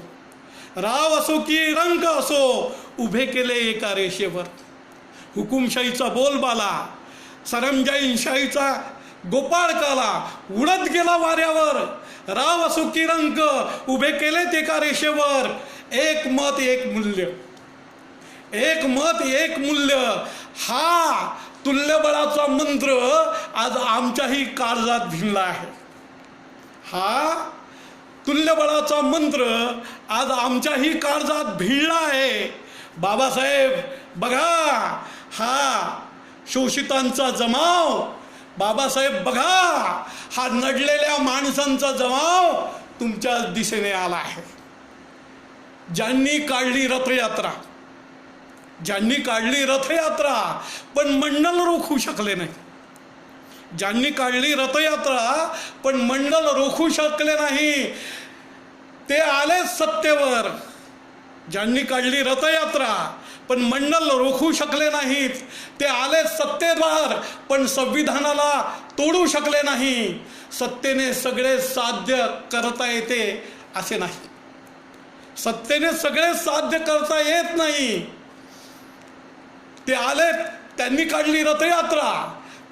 राव असो की रंक असो, उभे केले एका रेषेवर. हुकुमशाहीचा बोलबाला सरंजाईशाहीचा गोपाळ काला उडत गेला वाऱ्यावर. राव असो की रंक उभे केलेत एका रेषेवर. एक मत एक मूल्य, एक मत एक मूल्य, हा तुल्यबळाचा मंत्र आज आमच्याही काळजात भिनला आहे. हा तुल्यबळाचा मंत्र आज आमच्याही काळजात भिनला आहे. बाबासाहेब बघा, हा शोषितांचा जमाव, बाबासाहेब बघा, हा नडलेल्या माणसांचा जमाव तुमच्याच दिशेने आला आहे. ज्यांनी काढली रथयात्रा, ज्यांनी काढली रथयात्रा पण मंडल रोखू शकले नाही, ज्यांनी काढली रथयात्रा पण मंडल रोखू शकले नाही, ते आले सत्तेवर. ज्यांनी काढली रथयात्रा पण मंडल रोखू शकले नाहीत, ते आले सत्तेवर पण संविधानाला तोडू शकले नाही. सत्तेने सगळे साध्य करता येते असे नाही, सत्तेने सगळे साध्य करता येत नाही. ते आले, त्यांनी काढली रथयात्रा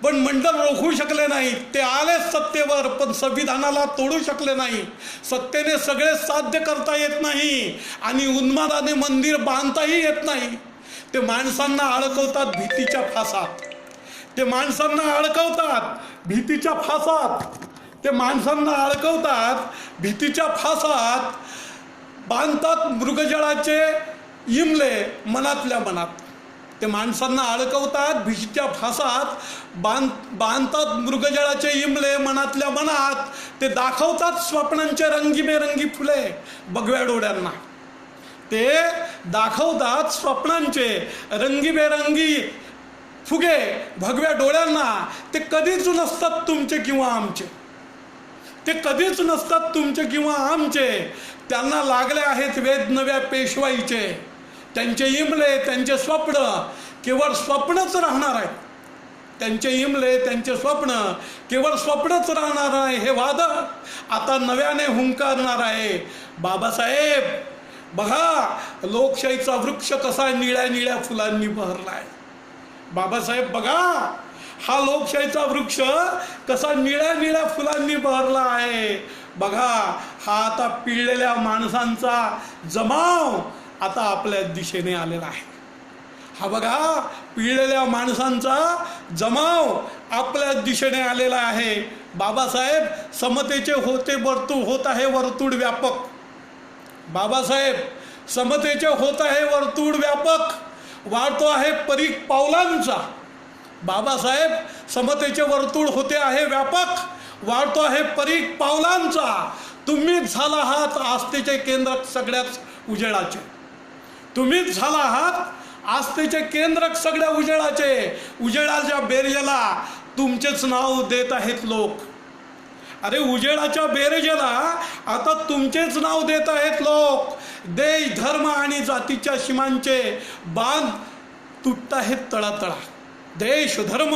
पण मंडल रोखू शकले नाही. ते आले सत्तेवर पण संविधानाला तोडू शकले नाही. सत्तेने सगळे साध्य करता येत नाही आणि उन्मादाने मंदिर बांधताही येत नाही. ते माणसांना अडकवतात भीतीच्या फासात, ते माणसांना अडकवतात भीतीच्या फासात, ते माणसांना अडकवतात भीतीच्या फासात. बांधतात मृगजळाचे इमले मनातल्या मनात, ते माणसांना अडकवतात भीतीच्या फासात. बांधतात मृगजळाचे इमले मनातल्या मनात. ते दाखवतात स्वप्नांचे रंगीबेरंगी फुले भगव्या डोळ्यांना, ते दाखवतात स्वप्नांचे रंगीबेरंगी फुगे भगव्या डोळ्यांना. ते कधीच नसतात तुमचे किंवा आमचे, ते कधीच नसतात तुमचे किंवा आमचे. त्यांना लागले आहेत वेद नव्या पेशवाईचे. त्यांचे इमले, त्यांचे स्वप्न केवळ स्वप्नच राहणार आहे. त्यांचे इमले, त्यांचे स्वप्न केवळ स्वप्नच राहणार आहे. हे वादळ आता नव्याने हुंकारणार आहे. बाबासाहेब बघा, लोकशाहीचा वृक्ष कसा निळ्या निळ्या फुलांनी बहरलाय. बाबासाहेब बघा, हा लोकशाहीचा वृक्ष कसा निळ्या निळ्या फुलांनी बहरला आहे. बघा, हा आता पिळलेल्या माणसांचा जमाव आता आपल्या दिशेने आलेला आहे. हा बघा, पिळलेल्या माणसांचा जमाव आपल्या दिशेने आलेला आहे. बाबासाहेब समतेचे होत आहे वर्तुळ व्यापक. बाबासाहेब समतेचे होत आहे वर्तुळ व्यापक, वाढतो आहे परीघ पावलांचा. बाबासाहेब समतेचे वर्तुळ होते आहे व्यापक, वाढतो आहे परीघ पावलांचा. तुम्हीच झाला आहात आस्थेचे केंद्रक सगळ्याच उजेडाचे. तुम्हीच झाला आहात आस्थेचे केंद्रक सगळ्या उजेडाचे. उजेडाच्या बेरजेला तुमचेच नाव देत आहेत लोक. अरे उजेडाच्या बेरजेला आता तुमचेच नाव देत आहेत लोक. देश, धर्म आणि जातीच्या सीमांचे बांध तुटत आहेत तळातळा. देश, धर्म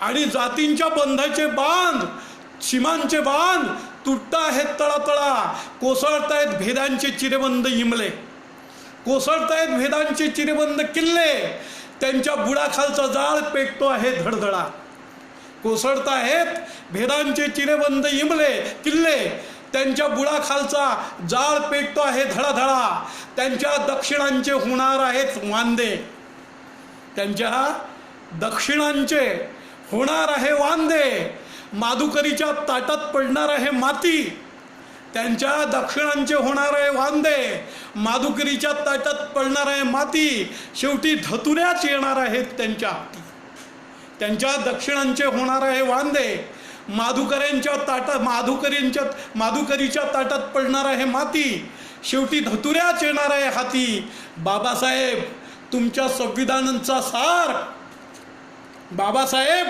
आणि जातींच्या बंधाचे बांध, सीमांचे बांध तुटता आहे तळातळा, कोसळतायत भेदांचे चिरेबंद इमले, कोसळतायत भेदांचे चिरेबंद किल्ले, त्यांच्या बुडाखालचा जाळ पेटतो आहे धडधडा. कोसळत आहेत भेदांचे चिरेबंद इमले किल्ले, त्यांच्या बुडाखालचा जाळ पेटतो आहे धडाधडा. त्यांच्या दक्षिणांचे होणार आहेत वांदे, त्यांच्या दक्षिणांचे होणार आहे वांदे. माधुकरीच्या ताटात पडणार आहे माती, त्यांच्या दक्षिणांचे होणार आहे वांदे. माधुकरीच्या ताटात पडणार आहे माती, शेवटी धतुऱ्याच येणार आहेत त्यांच्या हाती. त्यांच्या दक्षिणांचे होणार आहे वांदे, माधुकरीच्या ताटात पडणार आहे माती, शेवटी धतुऱ्याच येणार आहे हाती. बाबासाहेब तुमच्या संविधानाचा सार, बाबासाहेब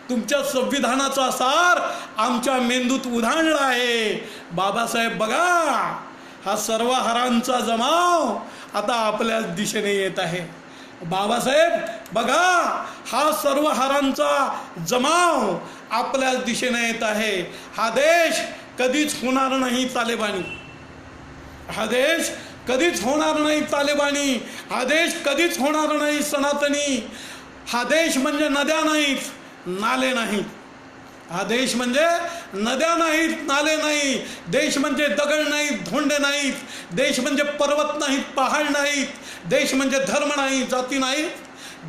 तुमच्या संविधानाचा सार आमच्या मेंदूत उधाणला आहे. बाबासाहेब बघा, हा सर्व हारांचा जमाव आता आपल्याच दिशेने येत आहे. बाबासाहेब बघा, हा सर्व हारांचा जमाव आपल्याच दिशेने येत आहे. हा देश कधीच होणार नाही तालेबानी, हा देश कधीच होणार नाही तालेबानी, हा देश कधीच होणार नाही सनातनी. हा देश म्हणजे नद्या नाहीत, नाले नाहीत, हा देश म्हणजे नद्या नाहीत, नाले नाही. देश म्हणजे दगड नाहीत, धोंडे नाहीत. देश म्हणजे पर्वत नाहीत, पहाड नाहीत. देश म्हणजे धर्म नाही, जाती नाहीत.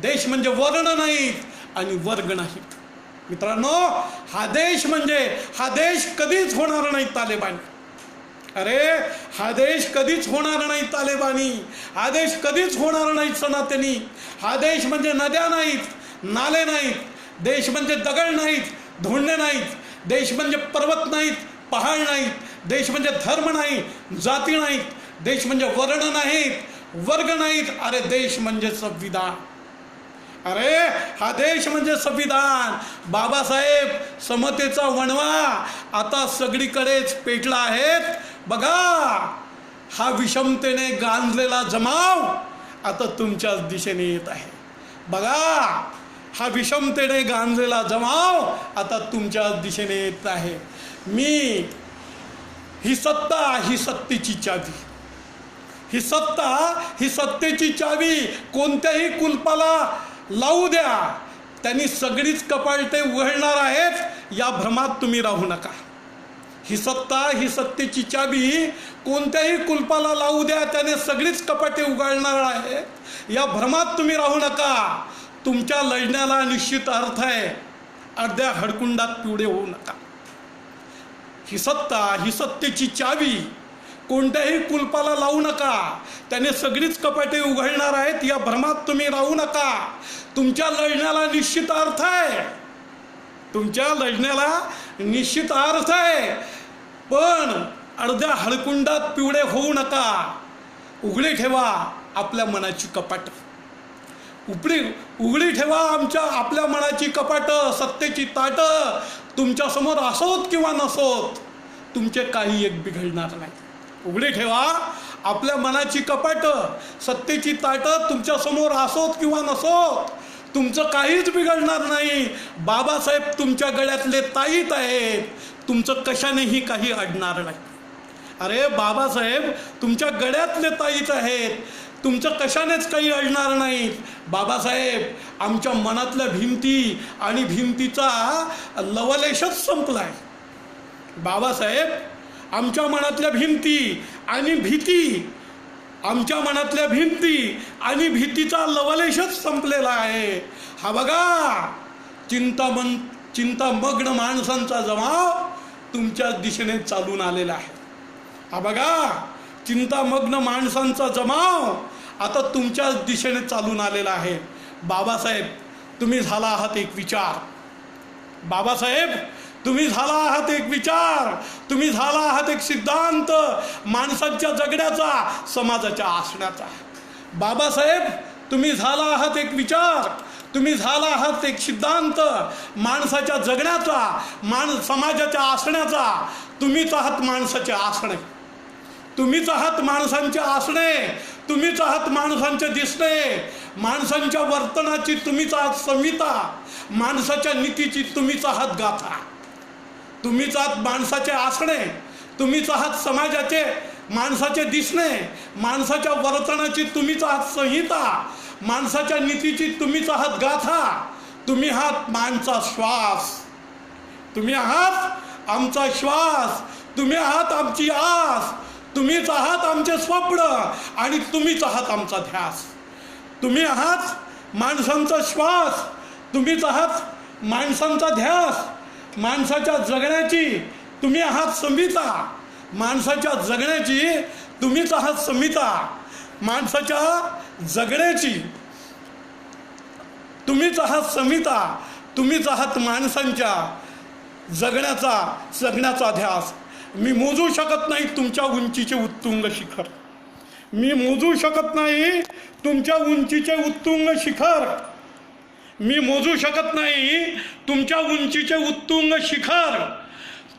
देश म्हणजे वर्ण नाहीत आणि वर्ग नाहीत. मित्रांनो, हा देश म्हणजे, हा देश कधीच होणार नाही तालेबानी. अरे हा देश कधीच होणार नाही तालेबानी, हा देश कधीच होणार नाही सनातनी. हा देश म्हणजे नद्या नाहीत, नाले नाहीत. देश म्हणजे दगड नाहीत, धोंडे नाहीत. देश म्हणजे पर्वत नाहीत, पहाड नाहीत. देश म्हणजे धर्म नाही, जाती नाहीत. देश म्हणजे वर्ण नाहीत, वर्ग नाहीत. अरे देश म्हणजे संविधान, अरे हा देश म्हणजे संविधान. बाबासाहेब समतेचा वणवा आता सगळीकडेच पेटला आहेत. बघा, हा विषमतेने गांजलेला जमाव आता तुमच्याच दिशेने येत आहे. बघा, हा विषमतेने गांजलेला जमाव आता तुमच्याच दिशेने येत आहे. ही सत्ता ही सत्तेची चावी, ही सत्ता ही सत्तेची चावी कोणत्याही कुलपाला लावू द्या, त्यांनी सगळीच कपाटे उघडणार आहेत, या भ्रमात तुम्ही राहू नका. ही सत्ता ही सत्तेची चावी कोणत्याही कुलपाला लावू द्या, त्याने सगळीच कपाटे उघडणार आहेत, या भ्रमात तुम्ही राहू नका. तुमच्या लढण्याला निश्चित अर्थ आहे, अर्ध्या हडकुंडात पिवळे होऊ नका. ही सत्ता ही सत्तेची चावी कोणत्याही कुलपाला लावू नका, त्याने सगळीच कपाटे उघडणार आहेत, या भ्रमात तुम्ही राहू नका. तुमच्या लढण्याला निश्चित अर्थ आहे, तुमच्या लढण्याला निश्चित अर्थ आहे, पण अर्ध्या हळकुंडात पिवळे होऊ नका. उघडी ठेवा आपल्या मनाची कपाट, उघडी ठेवा आपल्या मनाची कपाट. सत्तेची ताट तुमच्या समोर असोत किंवा नसोत, तुमचे काही एक बिघडणार नाही. उघडी ठेवा आपल्या मनाची कपाट, सत्तेची ताट तुमच्या समोर असोत किंवा नसोत, तुमचं काहीच बिघडणार नाही. बाबासाहेब तुमच्या गळ्यातले ताईत आहेत, तुमचं कशानेही काही अडणार नाही. अरे बाबासाहेब तुमच्या गळ्यातले ताईत आहेत, तुमचं कशानेच काही अडणार नाही. बाबासाहेब आमच्या मनातल्या भिंती आणि भिंतीचा लवलेशच संपलाय. बाबासाहेब आमच्या मनातल्या भिंती आणि भीती, आमच्या मनातल्या भिंती आणि भीतीचा लवलेशच संपलेला आहे. हा बघा, चिंतामग्न माणसांचा जमाव तुमच्याच दिशेने चालून आलेला आहे. हा बघा, चिंतामग्न माणसांचा जमाव आता तुमच्याच दिशेने चालून आलेला आहे. बाबासाहेब तुम्ही झाला आहात एक विचार, बाबासाहेब तुम्ही झाला आहात एक विचार, तुम्ही झाला आहात एक सिद्धांत माणसाच्या जगण्याचा, समाजाच्या असण्याचा. बाबासाहेब तुम्ही झाला आहात एक विचार, तुम्ही झाला आहात एक सिद्धांत माणसाच्या जगण्याचा, समाजाच्या असण्याचा. तुम्हीच आहात माणसाचे असणे, तुम्हीच आहात माणसांचे असणे, तुम्हीच आहात माणसांचे दिसणे, माणसांच्या वर्तनाची तुम्हीच आहात संहिता, माणसाच्या नीतीची तुम्हीच आहात गाथा, तुम्हीच आहात माणसाचे असणे, तुम्हीच आहात समाजाचे माणसाचे दिसणे, माणसाच्या वर्तनाची तुम्हीच आहात संहिता, माणसाच्या नीतीची तुम्हीच आहात गाथा, तुम्ही आहात माणचा श्वास, तुम्ही आहात आमचा श्वास, तुम्ही आहात आमची आस, तुम्हीच आहात आमचे स्वप्न आणि तुम्हीच आहात आमचा ध्यास. तुम्ही आहात माणसांचा श्वास, तुम्हीच आहात माणसांचा ध्यास, माणसाच्या जगण्याची तुम्ही आहात संहिता, माणसाच्या जगण्याची तुम्हीच आहात संहिता, माणसाच्या जगण्याची तुम्हीच आहात संहिता, तुम्हीच आहात माणसांच्या जगण्याचा ध्यास. मी मोजू शकत नाही तुमच्या उंचीचे उत्तुंग शिखर, मी मोजू शकत नाही तुमच्या उंचीचे उत्तुंग शिखर, मी मोजू शकत नाही तुमच्या उंचीचे उत्तुंग शिखर.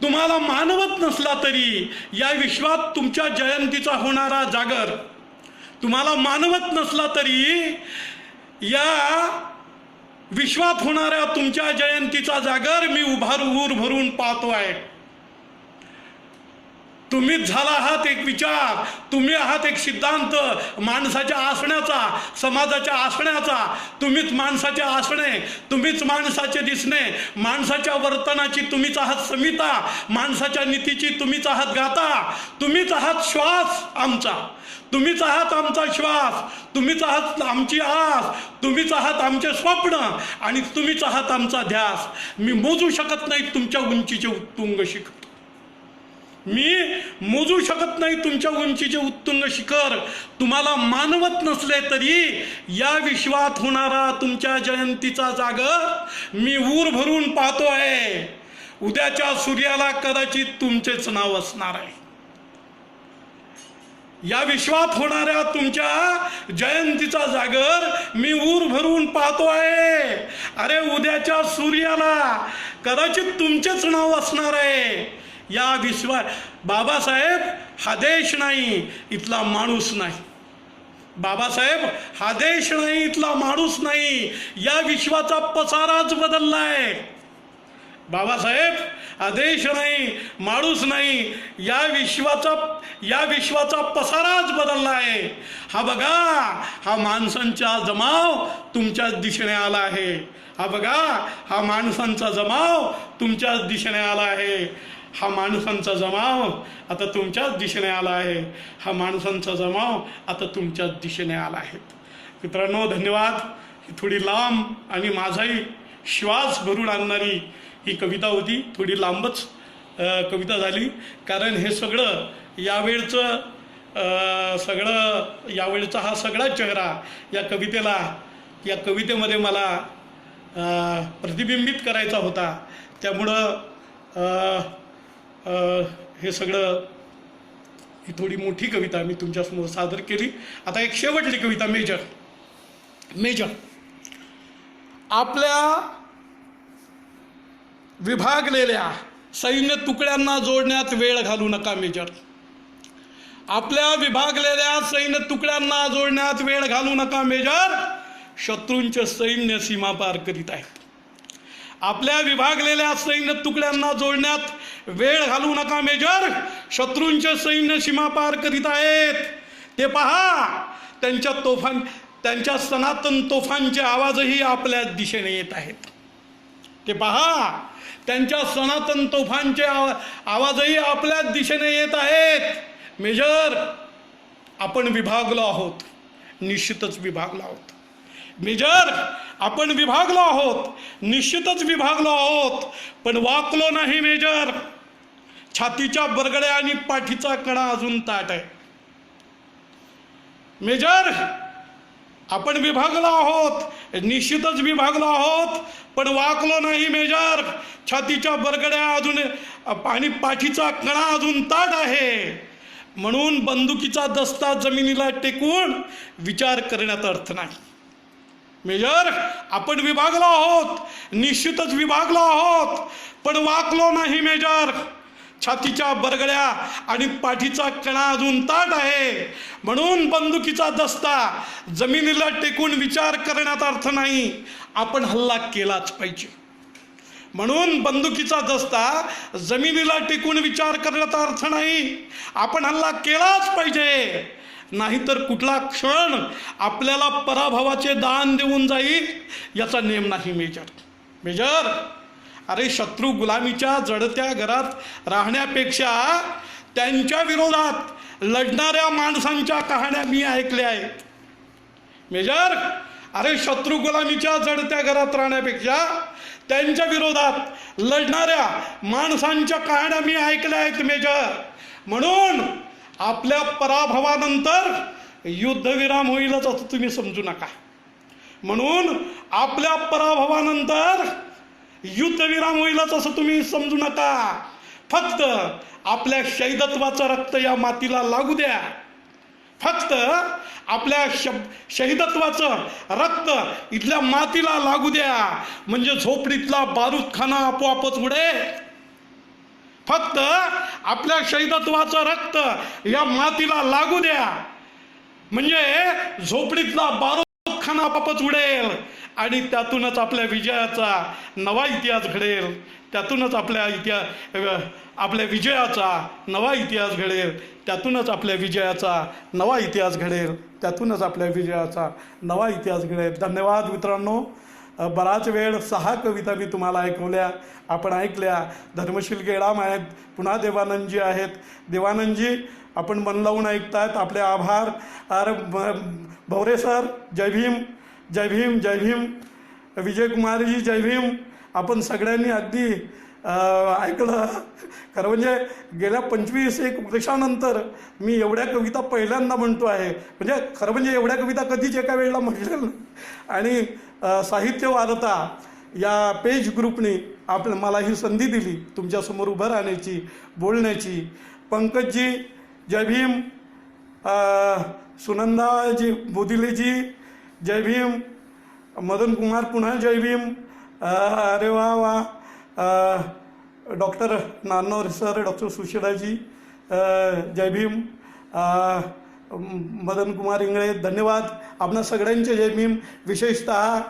तुम्हाला मानवत नसला तरी या विश्वात तुमच्या जयंतीचा होणारा जागर, तुम्हाला मानवत नसला तरी या विश्वात होणाऱ्या तुमच्या जयंतीचा जागर मी उभार भरून पाहतो आहे. तुम्हीच झाला आहात एक विचार, तुम्ही आहात एक सिद्धांत माणसाच्या असण्याचा, समाजाच्या असण्याचा. तुम्हीच माणसाचे असणे, तुम्हीच माणसाचे दिसणे, माणसाच्या वर्तनाची तुम्हीच आहात संहिता, माणसाच्या नीतीची तुम्हीच आहात गाथा, तुम्हीच आहात श्वास आमचा, तुम्हीच आहात आमचा श्वास, तुम्हीच आहात आमची आस, तुम्हीच आहात आमचे स्वप्न आणि तुम्हीच आहात आमचा ध्यास. मी मोजू शकत नाही तुमच्या उंचीचे उत्तुंग शिखर, मी मोजू शकत नाही तुमच्या उंचीचे उत्तुंग शिखर. तुम्हाला मानवत नसले तरी या विश्वात होणारा तुमच्या जयंतीचा जागर मी ऊर भरून पाहतो आहे. उद्याच्या सूर्याला कदाचित तुमचेच नाव असणार आहे. या विश्वात होणाऱ्या तुमच्या जयंतीचा जागर मी ऊर भरून पाहतो आहे. अरे उद्याच्या सूर्याला कदाचित तुमचेच नाव असणार आहे. या विश्वात बाबासाहेब हा देश नाही, इथला माणूस नाही. बाबासाहेब हा देश नाही, इथला माणूस नाही. या विश्वाचा पसाराच बदललाय. बाबासाहेब हा देश नाही, माणूस नाही, या विश्वाचा पसाराच बदलला आहे. हा बघा, हा माणसांचा जमाव तुमच्याच दिशेने आला आहे. हा बघा, हा माणसांचा जमाव तुमच्याच दिशेने आला आहे. हा माणसांचा जमाव आता तुमच्याच दिशेने आला आहे. हा माणसांचा जमाव आता तुमच्याच दिशेने आला आहे. मित्रांनो, धन्यवाद. ही थोडी लांब आणि माझाही श्वास भरून आणणारी ही कविता होती. थोडी लांबच कविता झाली, कारण हे सगळं यावेळचा हा सगळा चेहरा या कवितेमध्ये मला प्रतिबिंबित करायचा होता. त्यामुळं हे सगळं, ही थोडी मोठी कविता मी तुमच्यासमोर सादर केली. आता एक शेवटची कविता, मेजर. आपल्या विभागलेल्या सैन्य तुकड्यांना जोडण्यात वेळ घालू नका मेजर. आपल्या विभागलेल्या सैन्य तुकड्यांना जोडण्यात वेळ घालू नका मेजर. शत्रूंचे सैन्य सीमा पार करीत आहेत. आपल्या विभागलेल्या सैन्य तुकड्यांना जोडण्यात वेळ घालू नका मेजर. शत्रूंचे सैन्य सीमा पार करीत आहेत. ते पहा, त्यांच्या सनातन तोफांचे आवाजही आपल्या दिशेने येत आहेत. ते पहा, त्यांच्या सनातन तोफांचे आवाजही आपल्या दिशेने येत आहेत. मेजर, आपण विभागलो आहोत, निश्चितच विभागलो आहोत. मेजर, आपण विभागलो आहोत, निश्चितच विभागलो आहोत, पण वाकलो नाही मेजर. छातीच्या बरगड्या आणि पाठीचा कणा अजून ताट आहे. मेजर, आपण विभागलो आहोत, निश्चितच विभागलो आहोत, पण वाकलो नाही मेजर. छातीच्या बरगड्या अजून आणि पाठीचा कणा अजून ताट आहे. म्हणून बंदुकीचा दस्ता जमिनीला टेकून विचार करण्यात अर्थ नाही. मेजर, आपण विभागलो आहोत, निश्चितच विभागलो आहोत, पण वाकलो नाही मेजर. छातीच्या बरगड्या आणि पाठीचा कणा अजून ताट आहे. म्हणून बंदुकीचा दस्ता जमिनीला टेकून विचार करण्यात अर्थ नाही. आपण हल्ला केलाच पाहिजे. म्हणून बंदुकीचा दस्ता जमिनीला टेकून विचार करण्याचा अर्थ नाही. आपण हल्ला केलाच पाहिजे, नाहीतर कुठला क्षण आपल्याला पराभवाचे दान देऊन जाईल याचा नेम नाही. मेजर, अरे शत्रू गुलामीच्या जडत्या घरात राहण्यापेक्षा त्यांच्या विरोधात लढणाऱ्या माणसांच्या कहाण्या मी ऐकल्या आहेत. मेजर, अरे शत्रू गुलामीच्या जडत्या घरात राहण्यापेक्षा त्यांच्या विरोधात लढणाऱ्या माणसांच्या कहाण्या मी ऐकल्या आहेत मेजर. म्हणून आपल्या पराभवानंतर युद्धविराम होईलच असं तुम्ही समजू नका. म्हणून आपल्या पराभवानंतर युद्धविराम होईलच असं तुम्ही समजू नका. फक्त आपल्या शहीदत्वाचं रक्त या मातीला लागू द्या. फक्त आपल्या शहीदत्वाचं रक्त इथल्या मातीला लागू द्या, म्हणजे झोपडीतला बारूदखाना आपोआपच उडेल. फक्त आपल्या शहीदत्वाचं रक्त या मातीला लागू द्या, म्हणजे झोपडीतला बारूदखाना आपोआपच उडेल आणि त्यातूनच आपल्या विजयाचा नवा इतिहास घडेल. त्यातूनच आपल्या विजयाचा नवा इतिहास घडेल. त्यातूनच आपल्या विजयाचा नवा इतिहास घडेल. त्यातूनच आपल्या विजयाचा नवा इतिहास घडेल. धन्यवाद मित्रांनो. बराच वेळ 6 कविता मी तुम्हाला ऐकवल्या, आपण ऐकल्या. धर्मशील गेडाम आहेत, पुन्हा देवानंदजी आहेत. देवानंदजी, आपण मन लावून ऐकतायत, आपले आभार. अरे भवरे सर, जय भीम, जय भीम, जय भीम. विजय कुमारजी, जय भीम. आपण सगळ्यांनी अगदी ऐकलं. खरं म्हणजे गेल्या 25-1 वर्षानंतर मी एवढ्या कविता पहिल्यांदा म्हणतो आहे. म्हणजे खरं म्हणजे एवढ्या कविता कधीच एका वेळेला म्हटलेल्या नाही. आणि साहित्य वार्ता या पेज ग्रुपने मला ही संधी दिली तुमच्यासमोर उभं राहण्याची, बोलण्याची. पंकजजी, जय भीम. सुनंदाजी बोधिलेजी, जय भीम. मदन कुमार, पुन्हा जय भीम. अरे वा वा. डॉक्टर नानोर सर, डॉक्टर सुशीलाजी, जय भीम. मदन कुमार इंगळे, धन्यवाद. आपणा सगळ्यांचे जय भीम. विशेषतः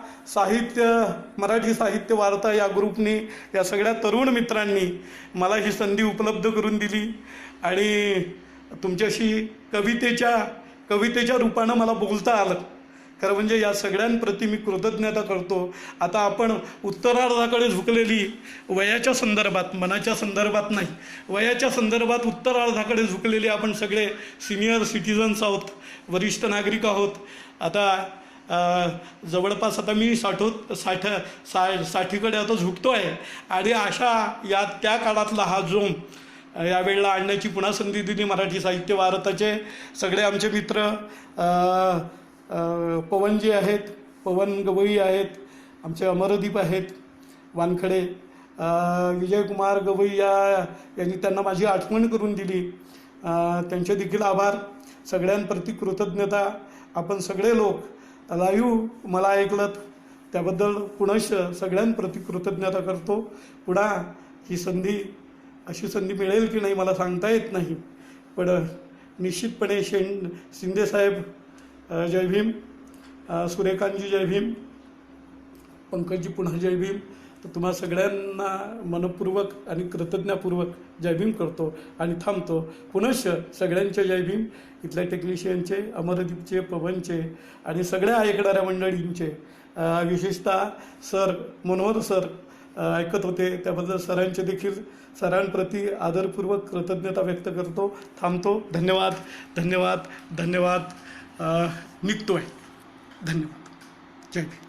मराठी साहित्य वार्ता या ग्रुपनी, या सगळ्या तरुण मित्रांनी मला ही संधी उपलब्ध करून दिली आणि तुमच्याशी कवितेच्या रूपानं मला बोलता आलं. खरं म्हणजे या सगळ्यांप्रती मी कृतज्ञता करतो. आता आपण उत्तरार्धाकडे झुकलेली, वयाच्या संदर्भात, मनाच्या संदर्भात नाही, वयाच्या संदर्भात उत्तरार्धाकडे झुकलेले आपण सगळे सिनियर सिटिझन्स आहोत, वरिष्ठ नागरिक आहोत. आता जवळपास आता मी साठीकडे आता झुकतो आहे आणि त्या काळातला हा जोम यावेळेला आणण्याची पुन्हा संधी दिली मराठी साहित्य वार्ताचे सगळे आमचे मित्र. पवनजी आहेत, पवन गवई आहेत, आमचे अमरदीप आहेत वानखडे. विजयकुमार गवई यांनी त्यांना माझी आठवण करून दिली, त्यांचे देखील आभार. सगळ्यांप्रती कृतज्ञता. आपण सगळे लोक लाईव्ह मला ऐकलत त्याबद्दल पुनश्च सगळ्यांप्रती कृतज्ञता करतो. पुन्हा ही अशी संधी मिळेल की नाही मला सांगता येत नाही, पण निश्चितपणे शिंदेसाहेब जय भीम. सुरेखांजी जय भीम. पंकजजी पुन्हा जय भीम. तर तुम्हा सगळ्यांना मनपूर्वक आणि कृतज्ञतापूर्वक जय भीम करतो आणि थांबतो. पुनश्च सगळ्यांचे जय भीम. इथल्या टेक्निशियनचे, अमरदीपचे, पवनचे आणि सगळ्या ऐकणाऱ्या मंडळींचे. विशेषतः सर मनोहर सर ऐकत होते, त्याबद्दल सरांप्रती आदरपूर्वक कृतज्ञता व्यक्त करतो. थांबतो. धन्यवाद, धन्यवाद, धन्यवाद. निघतोय. धन्यवाद. जय भीम.